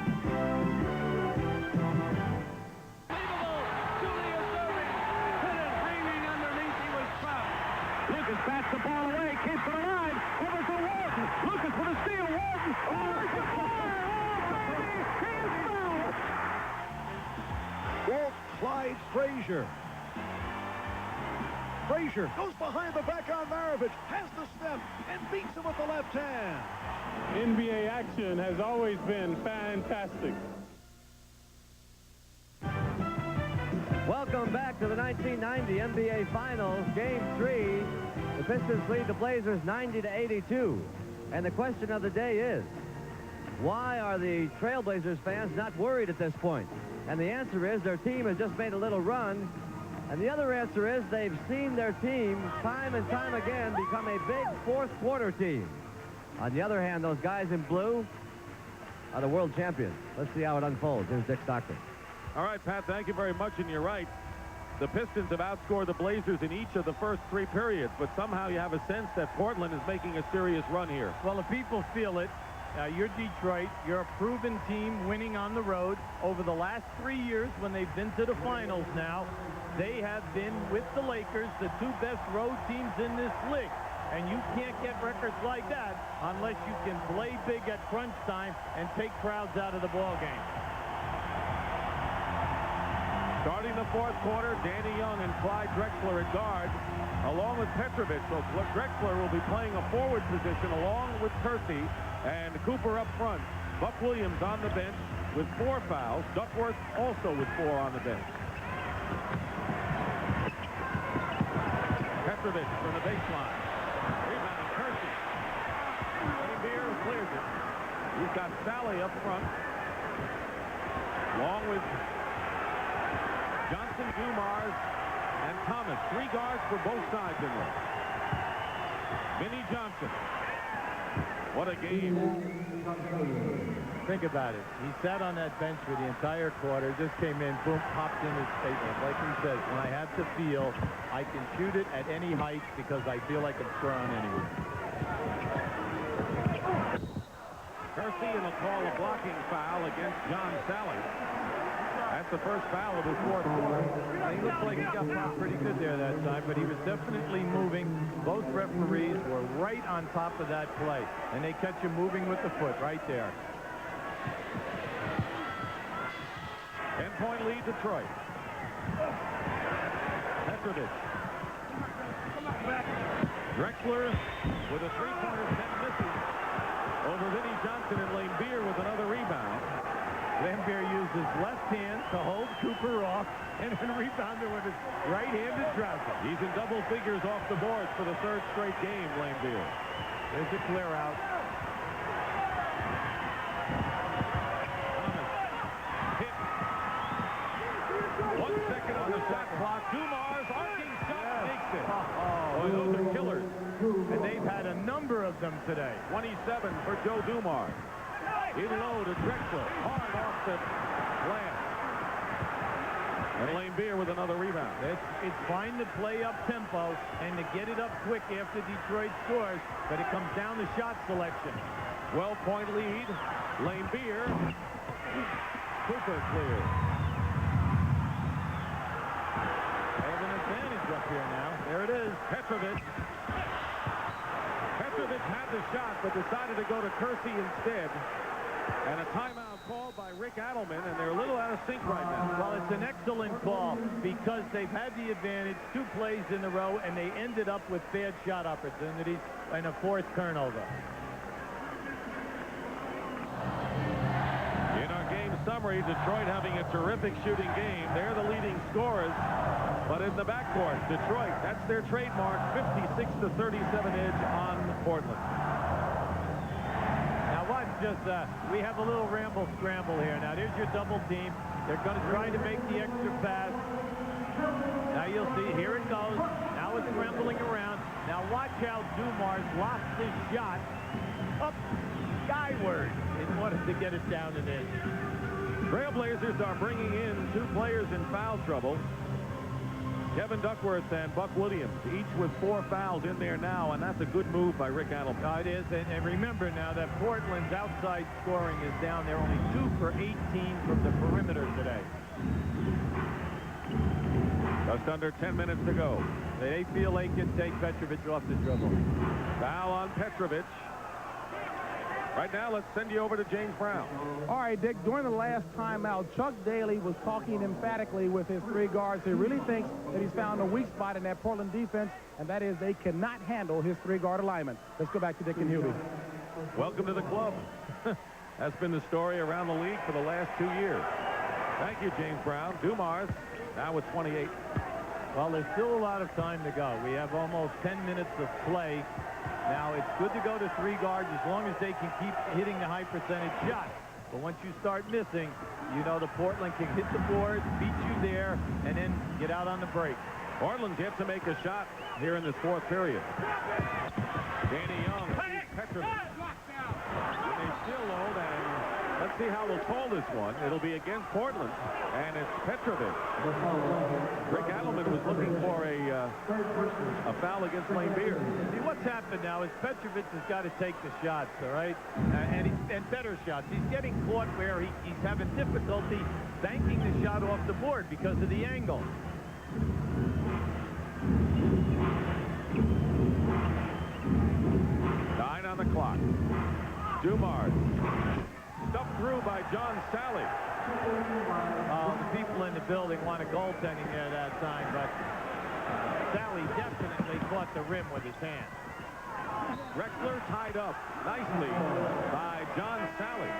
Lucas bats the ball away, keeps it alive, over to Wharton. Lucas with a steal, Wharton. Walt Clyde Frazier. Frazier goes behind the back on Maravich, has the step, and beats him with the left hand. NBA action has always been fantastic. Welcome back to the 1990 NBA Finals, Game 3. The Pistons lead the Blazers 90-82. And the question of the day is, why are the Trailblazers fans not worried at this point? And the answer is their team has just made a little run. And the other answer is they've seen their team time and time again become a big fourth-quarter team. On the other hand, those guys in blue are the world champions. Let's see how it unfolds. Here's Dick Stockton. All right, Pat, thank you very much, and you're right. The Pistons have outscored the Blazers in each of the first 3 periods, but somehow you have a sense that Portland is making a serious run here. Well, if people feel it, you're Detroit. You're a proven team winning on the road. Over the last 3 years when they've been to the finals now, they have been with the Lakers, the 2 best road teams in this league. And you can't get records like that unless you can play big at crunch time and take crowds out of the ball game. Starting the fourth quarter, Danny Young and Clyde Drexler at guard, along with Petrovic. So Drexler will be playing a forward position along with Kersey and Cooper up front. Buck Williams on the bench with 4 fouls. Duckworth also with 4 on the bench. Petrovic from the baseline. Rebound, Kersey. laimbeer clears it. He's got Sally up front, along with Johnson, Dumars, and Thomas. 3 guards for both sides in there. Vinnie Johnson. What a game. Think about it. He sat on that bench for the entire quarter, just came in, boom, popped in his statement. Like he says, when I have to feel, I can shoot it at any height because I feel like I'm strong anyway. Kersey will call a blocking foul against John Sally. That's the first foul of his fourth quarter. He looks like he got popped pretty good there that time, but he was definitely moving. Both referees were right on top of that play, and they catch him moving with the foot right there. 10-point lead, Detroit. Petrovic. Drexler with a 3-pointer, 10 misses over Vinnie Johnson, and laimbeer with another rebound. Laimbeer used his left hand to hold Cooper off and then rebounded with his right-handed trouser. He's in double figures off the boards for the 3rd straight game, laimbeer. There's a clear out. Thomas. Hit. 1 second on the shot clock. Dumars, arcing shot, makes it. Boy, those are killers. And they've had a number of them today. 27 for Joe Dumars. In low to Drexler. Hard off the glass. And laimbeer with another rebound. It's fine to play up tempo and to get it up quick after Detroit scores, but it comes down to shot selection. 12-point lead. laimbeer. Cooper clear. They have an advantage up here now. There it is. Petrovic. Petrovic had the shot, but decided to go to Kersey instead. And a timeout called by Rick Adelman, and they're a little out of sync right now. Well, it's an excellent call because they've had the advantage 2 plays in a row, and they ended up with bad shot opportunities and a 4th turnover. In our game summary, Detroit having a terrific shooting game. They're the leading scorers, but in the backcourt, Detroit, that's their trademark, 56-37 edge on Portland. We have a little ramble-scramble here. Now, there's your double team. They're going to try to make the extra pass. Now, you'll see. Here it goes. Now it's scrambling around. Now, watch how Dumars lost his shot up skyward in order to get it down and in. Trailblazers are bringing in 2 players in foul trouble. Kevin Duckworth and Buck Williams, each with 4 fouls in there now, and that's a good move by Rick Adelman. It is, and remember now that Portland's outside scoring is down. They're only 2 for 18 from the perimeter today. Just under 10 minutes to go. They feel they can take Petrovic off the dribble. Foul on Petrovic. Right now, let's send you over to James Brown. All right, Dick, during the last timeout, Chuck Daly was talking emphatically with his 3 guards. He really thinks that he's found a weak spot in that Portland defense, and that is they cannot handle his 3-guard alignment. Let's go back to Dick and Hubie. Welcome to the club. That's been the story around the league for the last 2 years. Thank you, James Brown. Dumars now with 28. Well, there's still a lot of time to go. We have almost 10 minutes of play. Now, it's good to go to 3 guards as long as they can keep hitting the high percentage shots. But once you start missing, you know the Portland can hit the board, beat you there, and then get out on the break. Portland's yet to make a shot here in this 4th period. Danny Young beats Petrovic. And they still load, and let's see how they'll call this one. It'll be against Portland, and it's Petrovic. Rick Adelman was looking for a foul against laimbeer. See, what's happened now is Petrovic has got to take the shots, all right? And better shots. He's getting caught where he's having difficulty banking the shot off the board because of the angle. Nine on the clock. Dumars. Stuffed through by John Sally. The people in the building want a goaltending there that time, but Sally definitely caught the rim with his hand. Drexler tied up nicely by John Sally.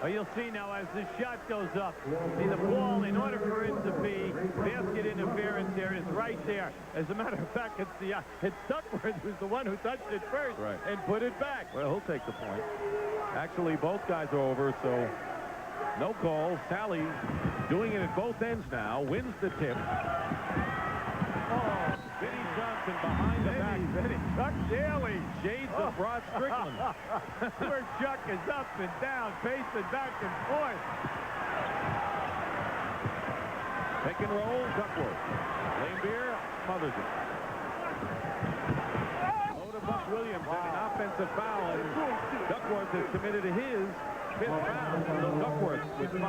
Well, you'll see now as this shot goes up. See, the ball, in order for it to be basket interference there, is right there. As a matter of fact, it's Duckworth who's the one who touched it first and put it back. Well, he'll take the point. Actually, both guys are over, so no call. Sally doing it at both ends now, wins the tip. Oh, Vinnie Johnson behind the back. Chuck Daly. Shades of Rod Strickland. Poor Chuck is up and down, pacing back and forth. Pick and roll, Duckworth. Laimbeer smothers it. Low to Buck Williams and an offensive foul, and Duckworth has committed his fifth foul. So Duckworth with 5.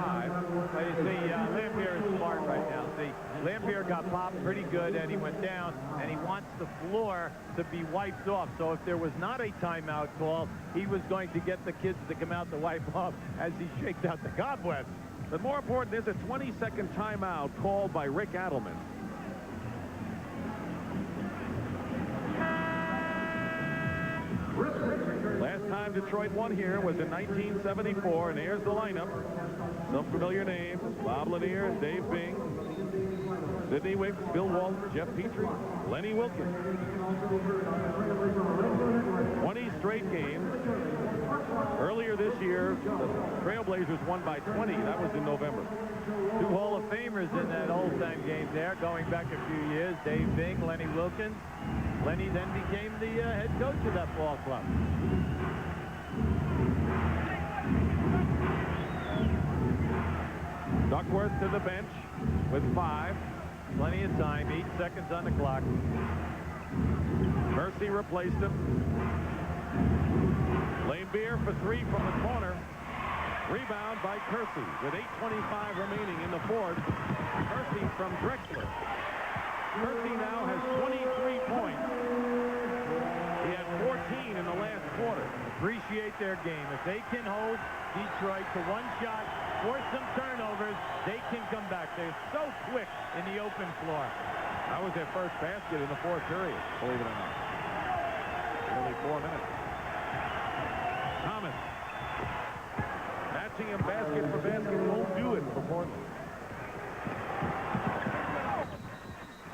Well, you see, Laimbeer is smart right now. See, Laimbeer got popped pretty good, and he went down, and he wants the floor to be wiped off. So if there was not a timeout call, he was going to get the kids to come out to wipe off as he shakes out the cobwebs. But more important, there's a 20-second timeout called by Rick Adelman. Last time Detroit won here was in 1974, and here's the lineup. Some familiar names: Bob Lanier, Dave Bing, Sidney Wicks, Bill Walton, Jeff Petrie, Lenny Wilkins. 20 straight games. Earlier this year, the Trailblazers won by 20. That was in November. 2 Hall of Famers in that old-time game there, going back a few years. Dave Bing, Lenny Wilkins. Lenny then became the head coach of that ball club. Duckworth to the bench with 5. Plenty of time, 8 seconds on the clock. Kersey replaced him. Laimbeer for 3 from the corner. Rebound by Kersey with 8:25 remaining in the fourth. Kersey from Drexler. Kersey now has 23 points. He had 14 in the last quarter. Appreciate their game. If they can hold Detroit to 1 shot, force some turnovers, they can come back. They're so quick in the open floor. That was their first basket in the fourth period, believe it or not. Only 4 minutes. Thomas. Matching him basket for basket won't do it for Portland.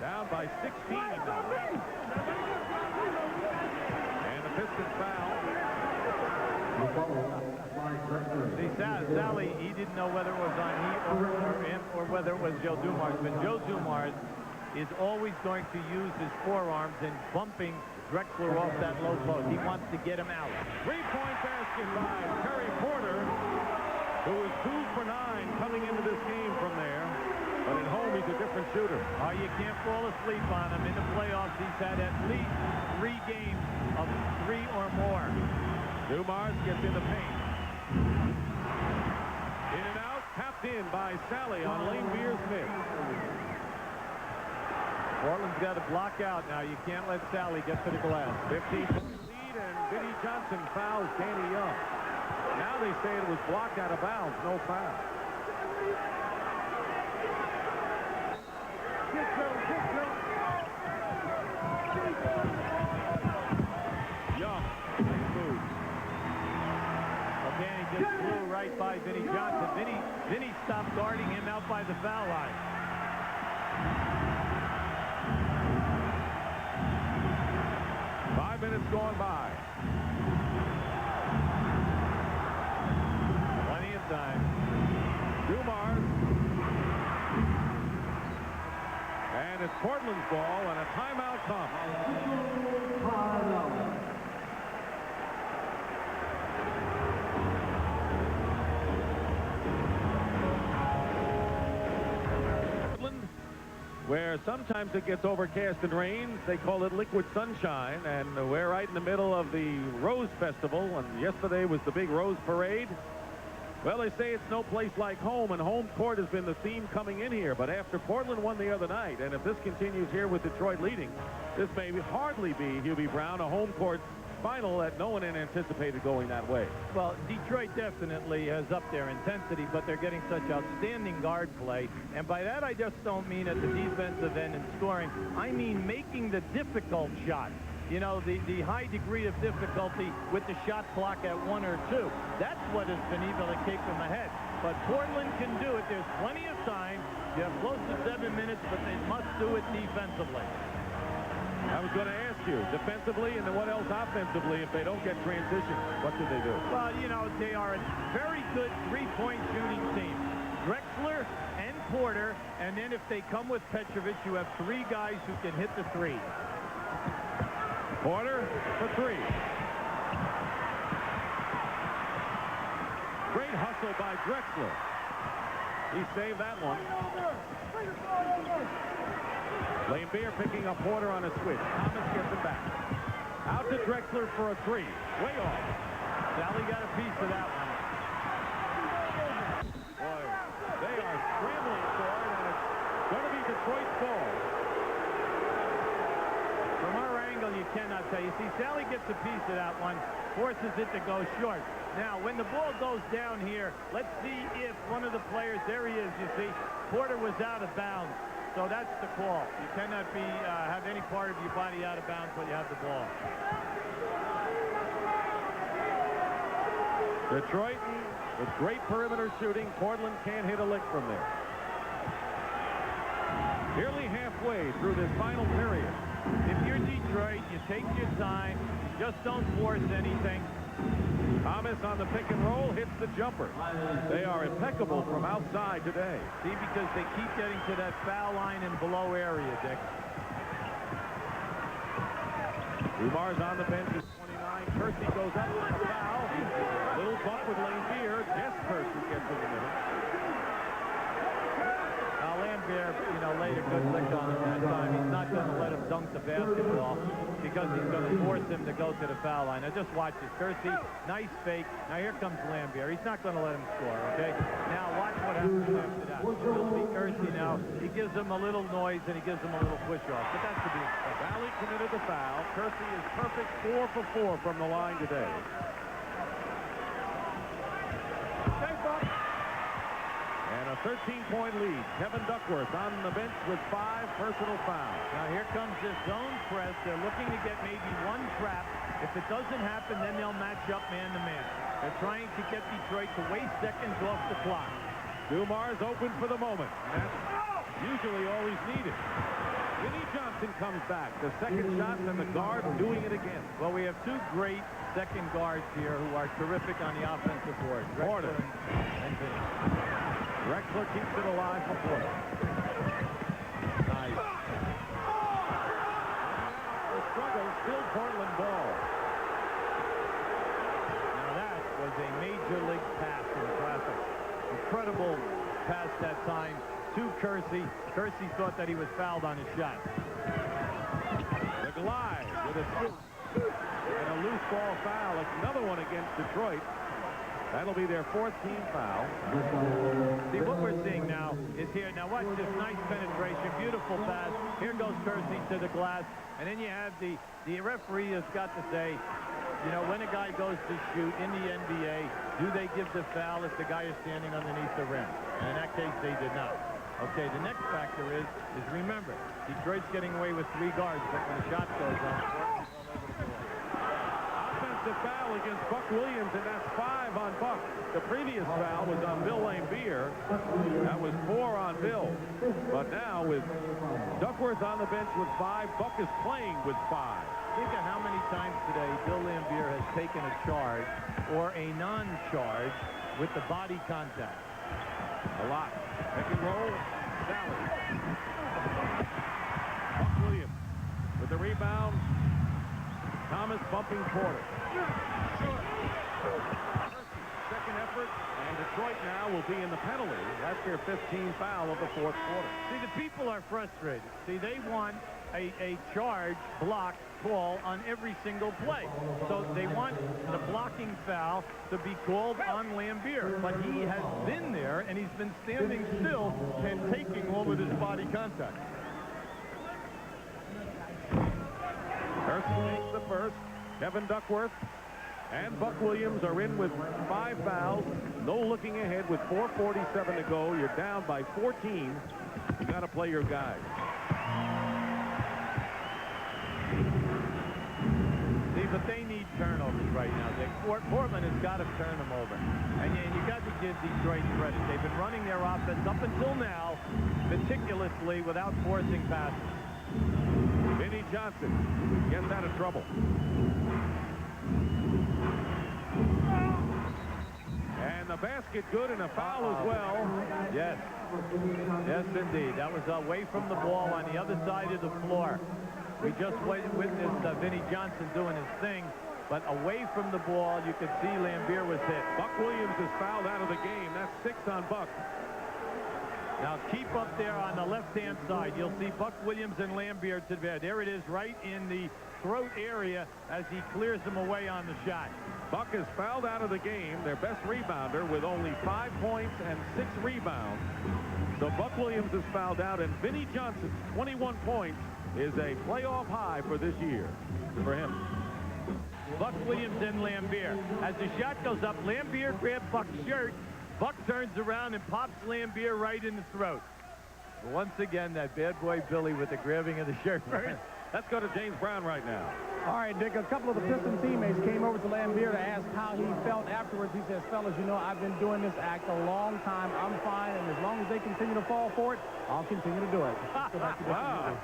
Down by 16 now. And the Pistons foul. See, Sally, he didn't know whether it was on him or whether it was Joe Dumars, but Joe Dumars is always going to use his forearms in bumping Drexler off that low post. He wants to get him out. 3-point basket by Terry Porter, who is 2 for 9 coming into this game from there. But at home, he's a different shooter. Oh, you can't fall asleep on him. In the playoffs, he's had at least 3 games of 3 or more. Dumars gets in the paint. In and out, tapped in by Sally on Laimbeer's miss. Portland's got to block out now. You can't let Sally get to the glass. 15-point lead, and Vinnie Johnson fouls Danny Young. Now they say it was blocked out of bounds, no foul. Young moves. Okay, he just flew right by Vinnie Johnson. Vinnie stopped guarding him out by the foul line. Minutes gone by. Plenty of time. Dumars. And it's Portland's ball, and a timeout comes. Where sometimes it gets overcast and rains. They call it liquid sunshine, and we're right in the middle of the Rose Festival, and yesterday was the big Rose Parade. Well, they say it's no place like home, and home court has been the theme coming in here, but after Portland won the other night, and if this continues here with Detroit leading, this may hardly be, Hubie Brown, a home court final that no one had anticipated going that way. Well, Detroit definitely has upped their intensity, but they're getting such outstanding guard play. And by that, I just don't mean at the defensive end and scoring. I mean making the difficult shot. You know, the high degree of difficulty with the shot clock at 1 or 2. That's what has been able to keep them ahead. But Portland can do it. There's plenty of time. You have close to 7 minutes, but they must do it defensively. I was going to ask you, defensively, and then what else offensively? If they don't get transition, what do they do? Well, you know, they are a very good three-point shooting team. Drexler and Porter, and then if they come with Petrovic, you have 3 guys who can hit the 3. Porter for 3. Great hustle by Drexler. He saved that one. Laimbeer picking up Porter on a switch. Thomas gets it back. Out to Drexler for a 3. Way off. Sally got a piece of that one. Boy, they are scrambling for it, and it's going to be Detroit's ball. From our angle, you cannot tell. You see, Sally gets a piece of that one, forces it to go short. Now, when the ball goes down here, let's see if one of the players, there he is, you see, Porter was out of bounds. So that's the call. You cannot be have any part of your body out of bounds when you have the ball. Detroit with great perimeter shooting. Portland can't hit a lick from there. Nearly halfway through this final period. If you're Detroit, you take your time. Just don't force anything. Thomas on the pick and roll hits the jumper. They are impeccable from outside today. See, because they keep getting to that foul line and below area, Dick. Dumars on the bench is 29. Kersey goes up with a foul. Little bump with laimbeer. Jess Kersey gets in the middle. Now, laimbeer, you know, laid a good lick on him that time. He's not going to let him dunk the basketball because he's going to force him to go to the foul line. Now, just watch this. Kersey, nice fake. Now, here comes laimbeer. He's not going to let him score, okay? Now, watch what happens after that. You'll see Kersey now. He gives him a little noise, and he gives him a little push-off. But that's to be expected. Valley committed the foul. Kersey is perfect 4 for 4 from the line today. And a 13-point lead. Kevin Duckworth on the bench with 5 personal fouls. Now here comes this zone press. They're looking to get maybe 1 trap. If it doesn't happen, then they'll match up man-to-man. They're trying to get Detroit to waste seconds off the clock. Dumars open for the moment. That's usually all he's needed. Vinnie Johnson comes back. The second shot, and the guard doing it again. Well, we have 2 great second guards here who are terrific on the offensive board. Porter and Vinnie. Drexler keeps it alive for Porter. Nice. The struggle, still Portland ball. Now that was a major league pass in traffic. Incredible pass that time to Kersey. Kersey thought that he was fouled on his shot. The glide with a switch and a loose ball foul. It's another one against Detroit. That'll be their 4th team foul. See, what we're seeing now is here. Now watch this nice penetration. Beautiful pass. Here goes Kersey to the glass. And then you have the referee has got to say, you know, when a guy goes to shoot in the NBA, do they give the foul if the guy is standing underneath the rim? And in that case, they did not. Okay, the next factor is remember, Detroit's getting away with 3 guards, but when the shot goes on, offensive foul against Buck Williams, and that's 5 on Buck. The previous foul was on Bill Laimbeer. That was 4 on Bill. But now with Duckworth on the bench with 5, Buck is playing with 5. Think of how many times today Bill Laimbeer has taken a charge or a non-charge with the body contact. A lot. Pick and roll. Sally. Buck Williams with the rebound. Thomas bumping Porter. Second effort, and Detroit now will be in the penalty. That's their 15th foul of the 4th quarter. See, the people are frustrated. See, they want a charge, block, call on every single play. So they want the blocking foul to be called on Laimbeer. But he has been there, and he's been standing still and taking all of his body contact. Kersey makes the first. Kevin Duckworth and Buck Williams are in with 5 fouls. No looking ahead with 4:47 to go. You're down by 14. You got to play your guys. See, but they need turnovers right now. Portland has got to turn them over. And you got to give Detroit credit. They've been running their offense up until now meticulously without forcing passes. Vinnie Johnson gets out of trouble. And the basket good and a foul as well. Yes. Yes, indeed. That was away from the ball on the other side of the floor. We just witnessed Vinnie Johnson doing his thing, but away from the ball, you could see Laimbeer was hit. Buck Williams is fouled out of the game. That's 6 on Buck. Now keep up there on the left-hand side. You'll see Buck Williams and Laimbeer to there. There it is right in the throat area as he clears them away on the shot. Buck is fouled out of the game, their best rebounder, with only 5 points and 6 rebounds. So Buck Williams is fouled out, and Vinnie Johnson's 21 points is a playoff high for this year for him. Buck Williams and Laimbeer. As the shot goes up, Laimbeer grabs Buck's shirt. Buck turns around and pops Laimbeer right in the throat. Once again, that bad boy Billy with the grabbing of the shirt. Let's go to James Brown right now. All right, Dick, a couple of the Piston teammates came over to Laimbeer to ask how he felt afterwards. He says, fellas, you know, I've been doing this act a long time. I'm fine, and as long as they continue to fall for it, I'll continue to do it. Wow.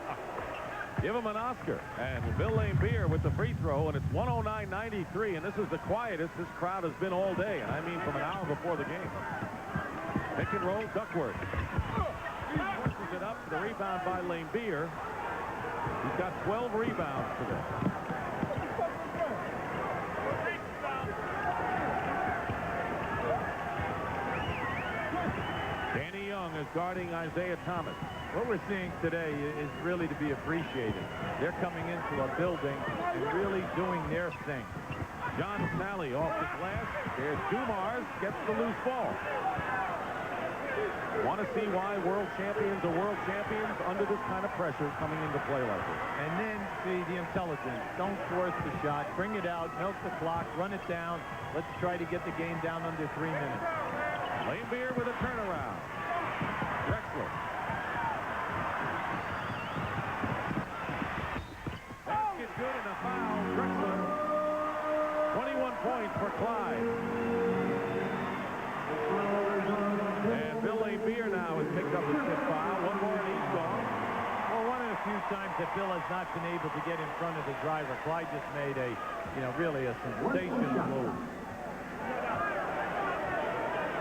Give him an Oscar. And Bill Laimbeer with the free throw, and it's 109-93, and this is the quietest this crowd has been all day, and I mean from an hour before the game. Pick and roll, Duckworth. He forces it up, the rebound by Laimbeer. He's got 12 rebounds today. Danny Young is guarding Isaiah Thomas. What we're seeing today is really to be appreciated. They're coming into a building and really doing their thing. John Snally off the glass. There's Dumars, gets the loose ball. Want to see why world champions are world champions under this kind of pressure coming into play like this. And then see the intelligence. Don't force the shot. Bring it out, milk the clock, run it down. Let's try to get the game down under 3 minutes. Laimbeer with a turnaround. Drexler. Basket good and a foul. Drexler. 21 points for Clyde. And Bill Laimbeer now has picked up the 5th foul. One more and he's gone. Well, one of the few times that Bill has not been able to get in front of the driver. Clyde just made a, really a sensational move.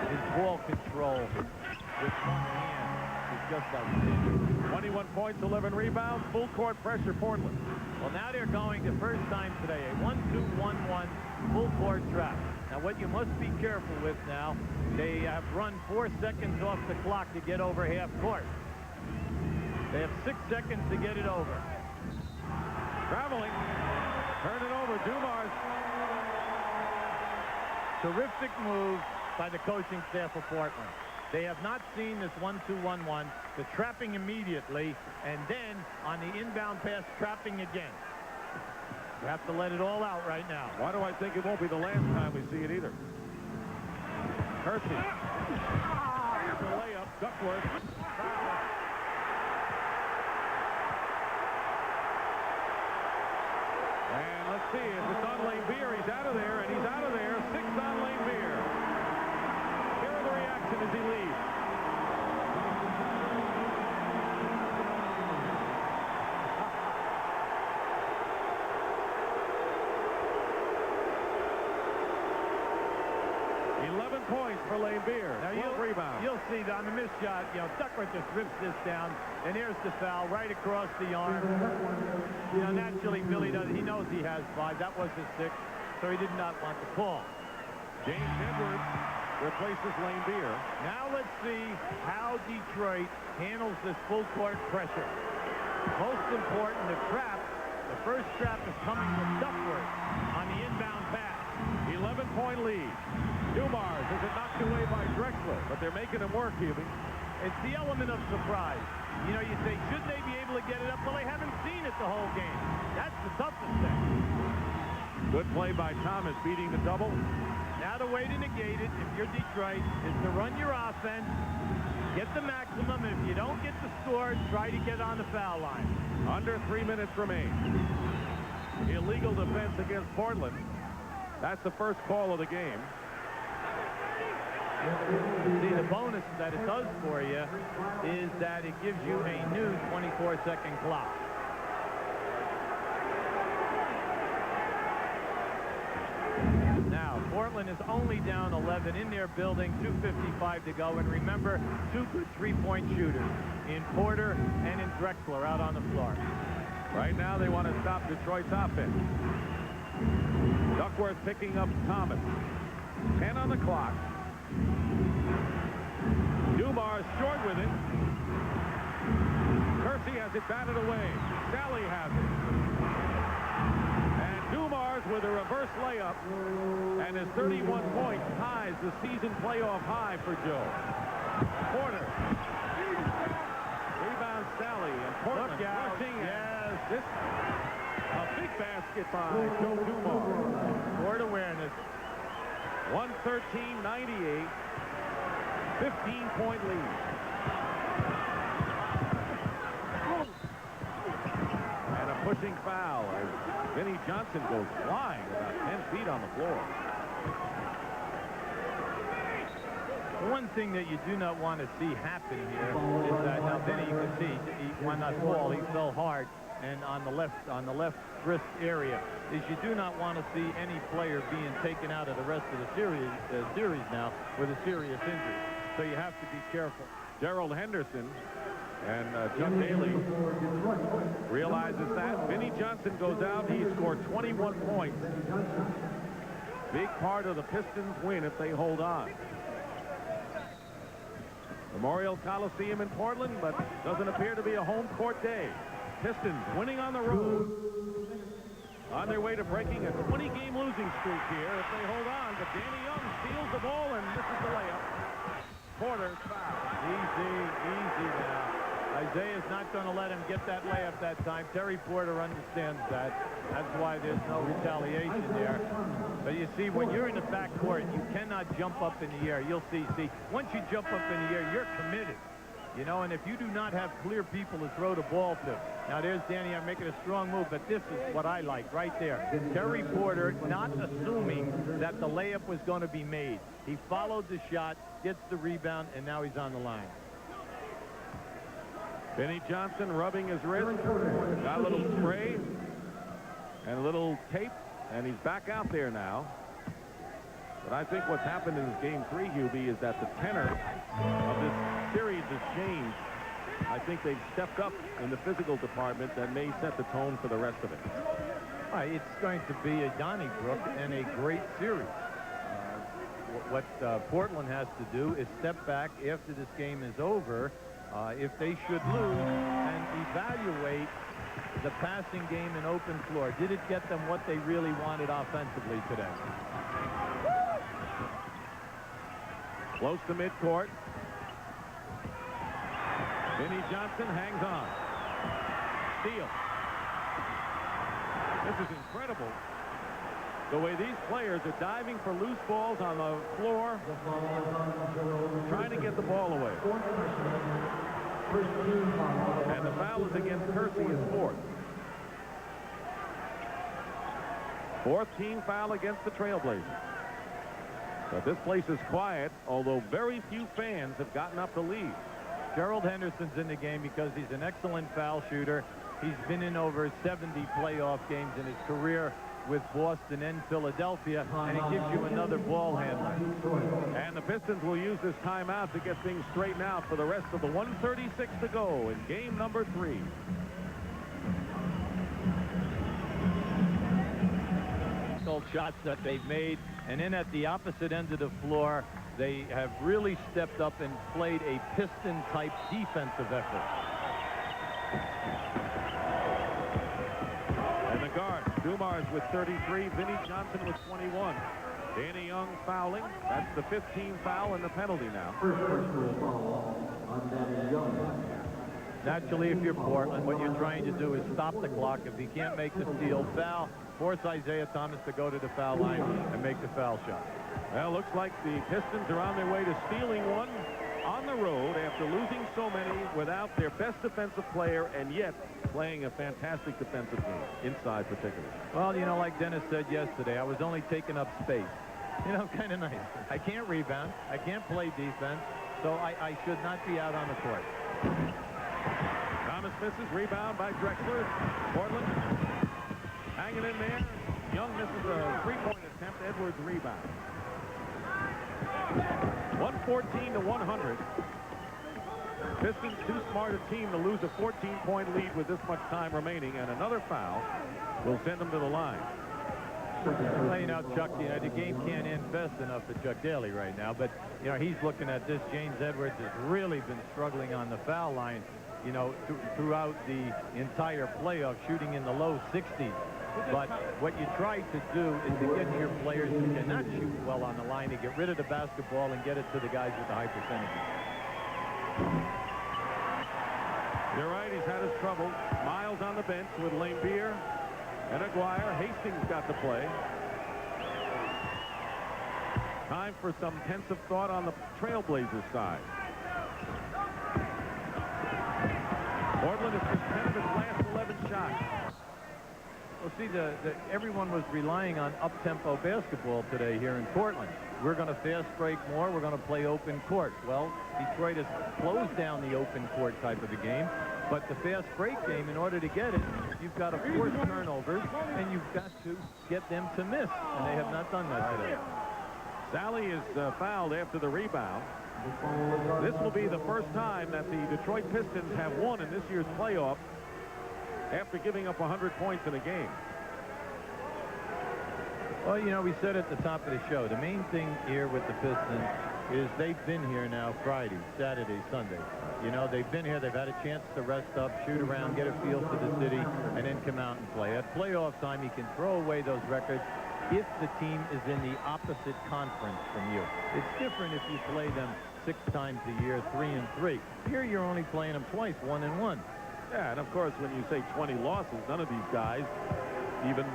His ball control with one hand is just outstanding. 21 points, 11 rebounds, full court pressure, Portland. Well, now they're going the first time today, a 1-2-1-1 full court trap. Now, what you must be careful with now, they have run 4 seconds off the clock to get over half court. They have 6 seconds to get it over. Traveling. Turn it over, Dumars. Terrific move by the coaching staff of Portland. They have not seen this 1-2-1-1, the trapping immediately, and then on the inbound pass, trapping again. You have to let it all out right now. Why do I think it won't be the last time we see it either? Kersey. Here's a layup. Duckworth. And let's see if it's on Laimbeer. He's out of there, and he's out of there. 6 on Laimbeer. Here are the reaction as he leaves. Points for Laimbeer. Now you'll see that on the missed shot, Duckworth just rips this down, and here's the foul right across the arm. Naturally, Billy he knows he has 5. That was his 6th, so he did not want the call. James Edwards replaces Laimbeer. Now let's see how Detroit handles this full court pressure. Most important, the trap. The first trap is coming from Duckworth on the inbound pass. 11-point lead. Dumars has it knocked away by Drexler, but they're making him work, Hubie. It's the element of surprise. You say, should they be able to get it up? Well, they haven't seen it the whole game. That's the toughest thing. Good play by Thomas, beating the double. Now the way to negate it, if you're Detroit, is to run your offense, get the maximum, and if you don't get the score, try to get on the foul line. Under 3 minutes remain. Illegal defense against Portland. That's the first call of the game. See, the bonus that it does for you is that it gives you a new 24-second clock. Now, Portland is only down 11 in their building, 2:55 to go. And remember, two good three-point shooters in Porter and in Drexler out on the floor. Right now, they want to stop Detroit's offense. Duckworth picking up Thomas. 10 on the clock. Dumars short with it. Kersey has it batted away. Sally has it. And Dumars with a reverse layup. And his 31 points ties the season playoff high for Joe. Porter. Rebound Sally. And Portland rushing. Yes. This a big basket by Joe Dumars. Court awareness. 113-98. 15-point lead. And a pushing foul as Vinnie Johnson goes flying about 10 feet on the floor. One thing that you do not want to see happen here is that now Vinnie, you can see he why not fall. He fell hard, and on the left wrist area is you do not want to see any player being taken out of the rest of the series now with a serious injury. So you have to be careful. Gerald Henderson and Chuck Daly realizes that. Vinnie Johnson goes out. He scored 21 points. Big part of the Pistons win if they hold on. Memorial Coliseum in Portland, but doesn't appear to be a home court day. Pistons winning on the road. On their way to breaking a 20-game losing streak here if they hold on. But Danny Young steals the ball and misses the layup. Porter's foul. Easy now. Isaiah's not going to let him get that layup that time. Terry Porter understands that. That's why there's no retaliation there. But you see, when you're in the backcourt, you cannot jump up in the air. You'll see, once you jump up in the air, you're committed. You know, and if you do not have clear people to throw the ball to. Now, there's Danny. I'm making a strong move, but this is what I like right there. Terry Porter not assuming that the layup was going to be made. He followed the shot, gets the rebound, and now he's on the line. Vinnie Johnson rubbing his wrist. Got a little spray and a little tape, and he's back out there now. But I think what's happened in this game 3, Hubie, is that the tenor of this series has changed. I think they've stepped up in the physical department that may set the tone for the rest of it. It's going to be a Donnybrook and a great series. What Portland has to do is step back after this game is over, if they should lose, and evaluate the passing game in open floor. Did it get them what they really wanted offensively today? Close to midcourt. Vinnie Johnson hangs on. Steal. This is incredible. The way these players are diving for loose balls on the floor, trying to get the ball away. And the foul is against Kersey, his fourth. Fourth team foul against the Trailblazers. But this place is quiet, although very few fans have gotten up to lead. Gerald Henderson's in the game because he's an excellent foul shooter. He's been in over 70 playoff games in his career with Boston and Philadelphia, and it gives you another ball handler. And the Pistons will use this timeout to get things straightened out for the rest of the 1:36 to go in game number 3. Shots that they've made, and then at the opposite end of the floor, they have really stepped up and played a Piston-type defensive effort. And the guard, Dumars with 33, Vinnie Johnson with 21. Danny Young fouling. That's the 15th foul and the penalty now. First personal foul on Danny Young. Naturally, if you're Portland, what you're trying to do is stop the clock. If he can't make the steal, foul, force Isiah Thomas to go to the foul line and make the foul shot. Well, looks like the Pistons are on their way to stealing one on the road after losing so many without their best defensive player and yet playing a fantastic defensive game, inside particularly. Well, you know, like Dennis said yesterday, I was only taking up space. You know, kind of nice. I can't rebound. I can't play defense, so I should not be out on the court. Thomas misses. Rebound by Drexler. Portland hanging in there. Young misses a three-point attempt. Edwards rebound. 114 to 100. Pistons too smart a team to lose a 14-point lead with this much time remaining, and another foul will send them to the line. Well, you know, Chuck, you know, the game can't end fast enough for Chuck Daly right now, but, you know, he's looking at this. James Edwards has really been struggling on the foul line, you know, throughout the entire playoff, shooting in the low 60s. But what you try to do is to get your players who cannot shoot well on the line to get rid of the basketball and get it to the guys with the high percentages. You're right, he's had his trouble. Miles on the bench with Laimbeer and Aguirre. Hastings got to play. Time for some pensive thought on the Trailblazers side. Portland has missed 10 of its last 11 shots. Well, see, everyone was relying on up-tempo basketball today here in Portland. We're going to fast break more. We're going to play open court. Well, Detroit has closed down the open court type of a game. But the fast break game, in order to get it, you've got to force turnovers, and you've got to get them to miss. And they have not done that today. Sally is fouled after the rebound. This will be the first time that the Detroit Pistons have won in this year's playoffs after giving up 100 points in a game. Well, you know, we said at the top of the show, the main thing here with the Pistons is they've been here now Friday, Saturday, Sunday. You know, they've been here, they've had a chance to rest up, shoot around, get a feel for the city, and then come out and play. At playoff time, you can throw away those records if the team is in the opposite conference from you. It's different if you play them 6 times a year, 3-3. Here, you're only playing them twice, 1-1. Yeah, and of course, when you say 20 losses, none of these guys even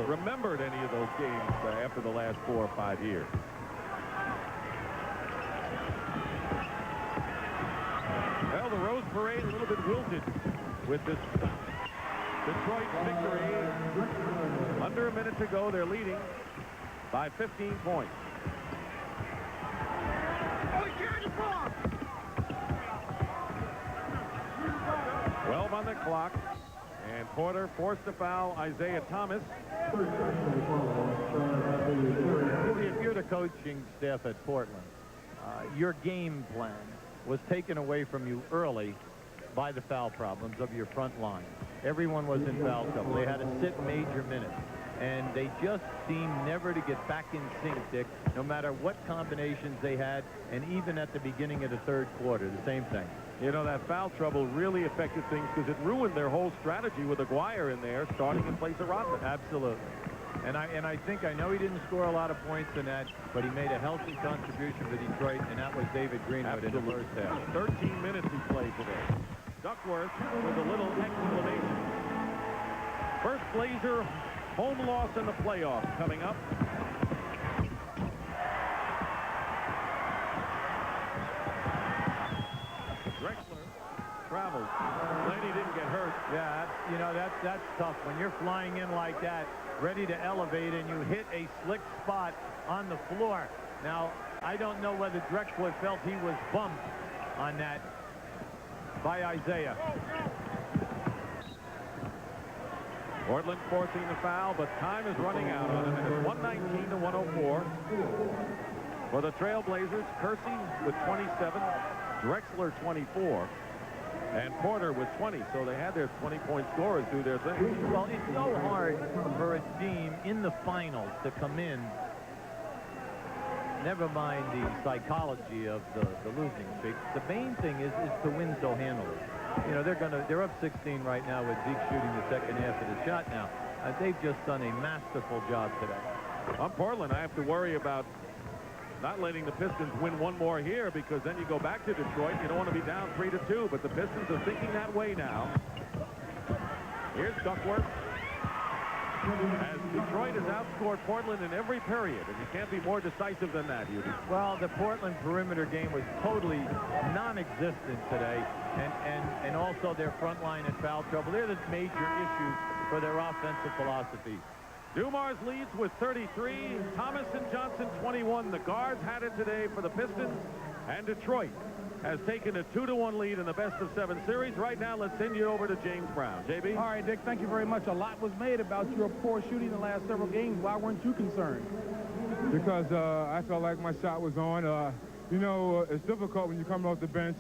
remembered any of those games after the last 4 or 5 years. Well, the Rose Parade a little bit wilted with this Detroit victory. Under a minute to go, they're leading by 15 points. 12 on the clock, and Porter forced to foul Isiah Thomas. If you're the coaching staff at Portland, your game plan was taken away from you early by the foul problems of your front line. Everyone was in foul trouble. They had to sit major minutes, and they just seemed never to get back in sync, Dick, no matter what combinations they had, and even at the beginning of the third quarter, the same thing. You know, that foul trouble really affected things because it ruined their whole strategy with Aguirre in there, starting in place of Rodman. Absolutely. And I think, I know he didn't score a lot of points in that, but he made a healthy contribution for Detroit, and that was David Greenwood in the first half. 13 minutes he played today. Duckworth with a little exclamation. First Blazer home loss in the playoffs coming up. Drexler travels. Glad he didn't get hurt. Yeah, you know, that's tough. When you're flying in like that, ready to elevate, and you hit a slick spot on the floor. Now, I don't know whether Drexler felt he was bumped on that by Isiah. Portland forcing the foul, but time is running out on him. It's 119 to 104. For the Trailblazers, Kersey with 27, Drexler 24, and Porter with 20. So they had their 20-point scorers do their thing. Well, it's so hard for a team in the finals to come in. Never mind the psychology of the losing streak. The main thing is to win so handily. You know, they're up 16 right now with Zeke shooting the second half of the shot now. They've just done a masterful job today. On Portland, I have to worry about not letting the Pistons win one more here, because then you go back to Detroit. You don't want to be down 3-2, but the Pistons are thinking that way now. Here's Duckworth. As Detroit has outscored Portland in every period, and you can't be more decisive than that, Hubie. Well, the Portland perimeter game was totally non-existent today, and also their front line in foul trouble. They're the major issues for their offensive philosophy. Dumars leads with 33. Thomas and Johnson 21. The guards had it today for the Pistons, and Detroit has taken a 2-1 lead in the best-of-7 series. Right now, let's send you over to James Brown. JB? All right, Dick, thank you very much. A lot was made about your poor shooting the last several games. Why weren't you concerned? Because I felt like my shot was on. You know, it's difficult when you're coming off the bench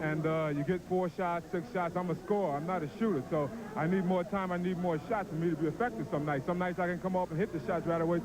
and you get 4 shots, 6 shots. I'm a scorer. I'm not a shooter, so I need more time. I need more shots for me to be effective some nights. Some nights I can come up and hit the shots right away.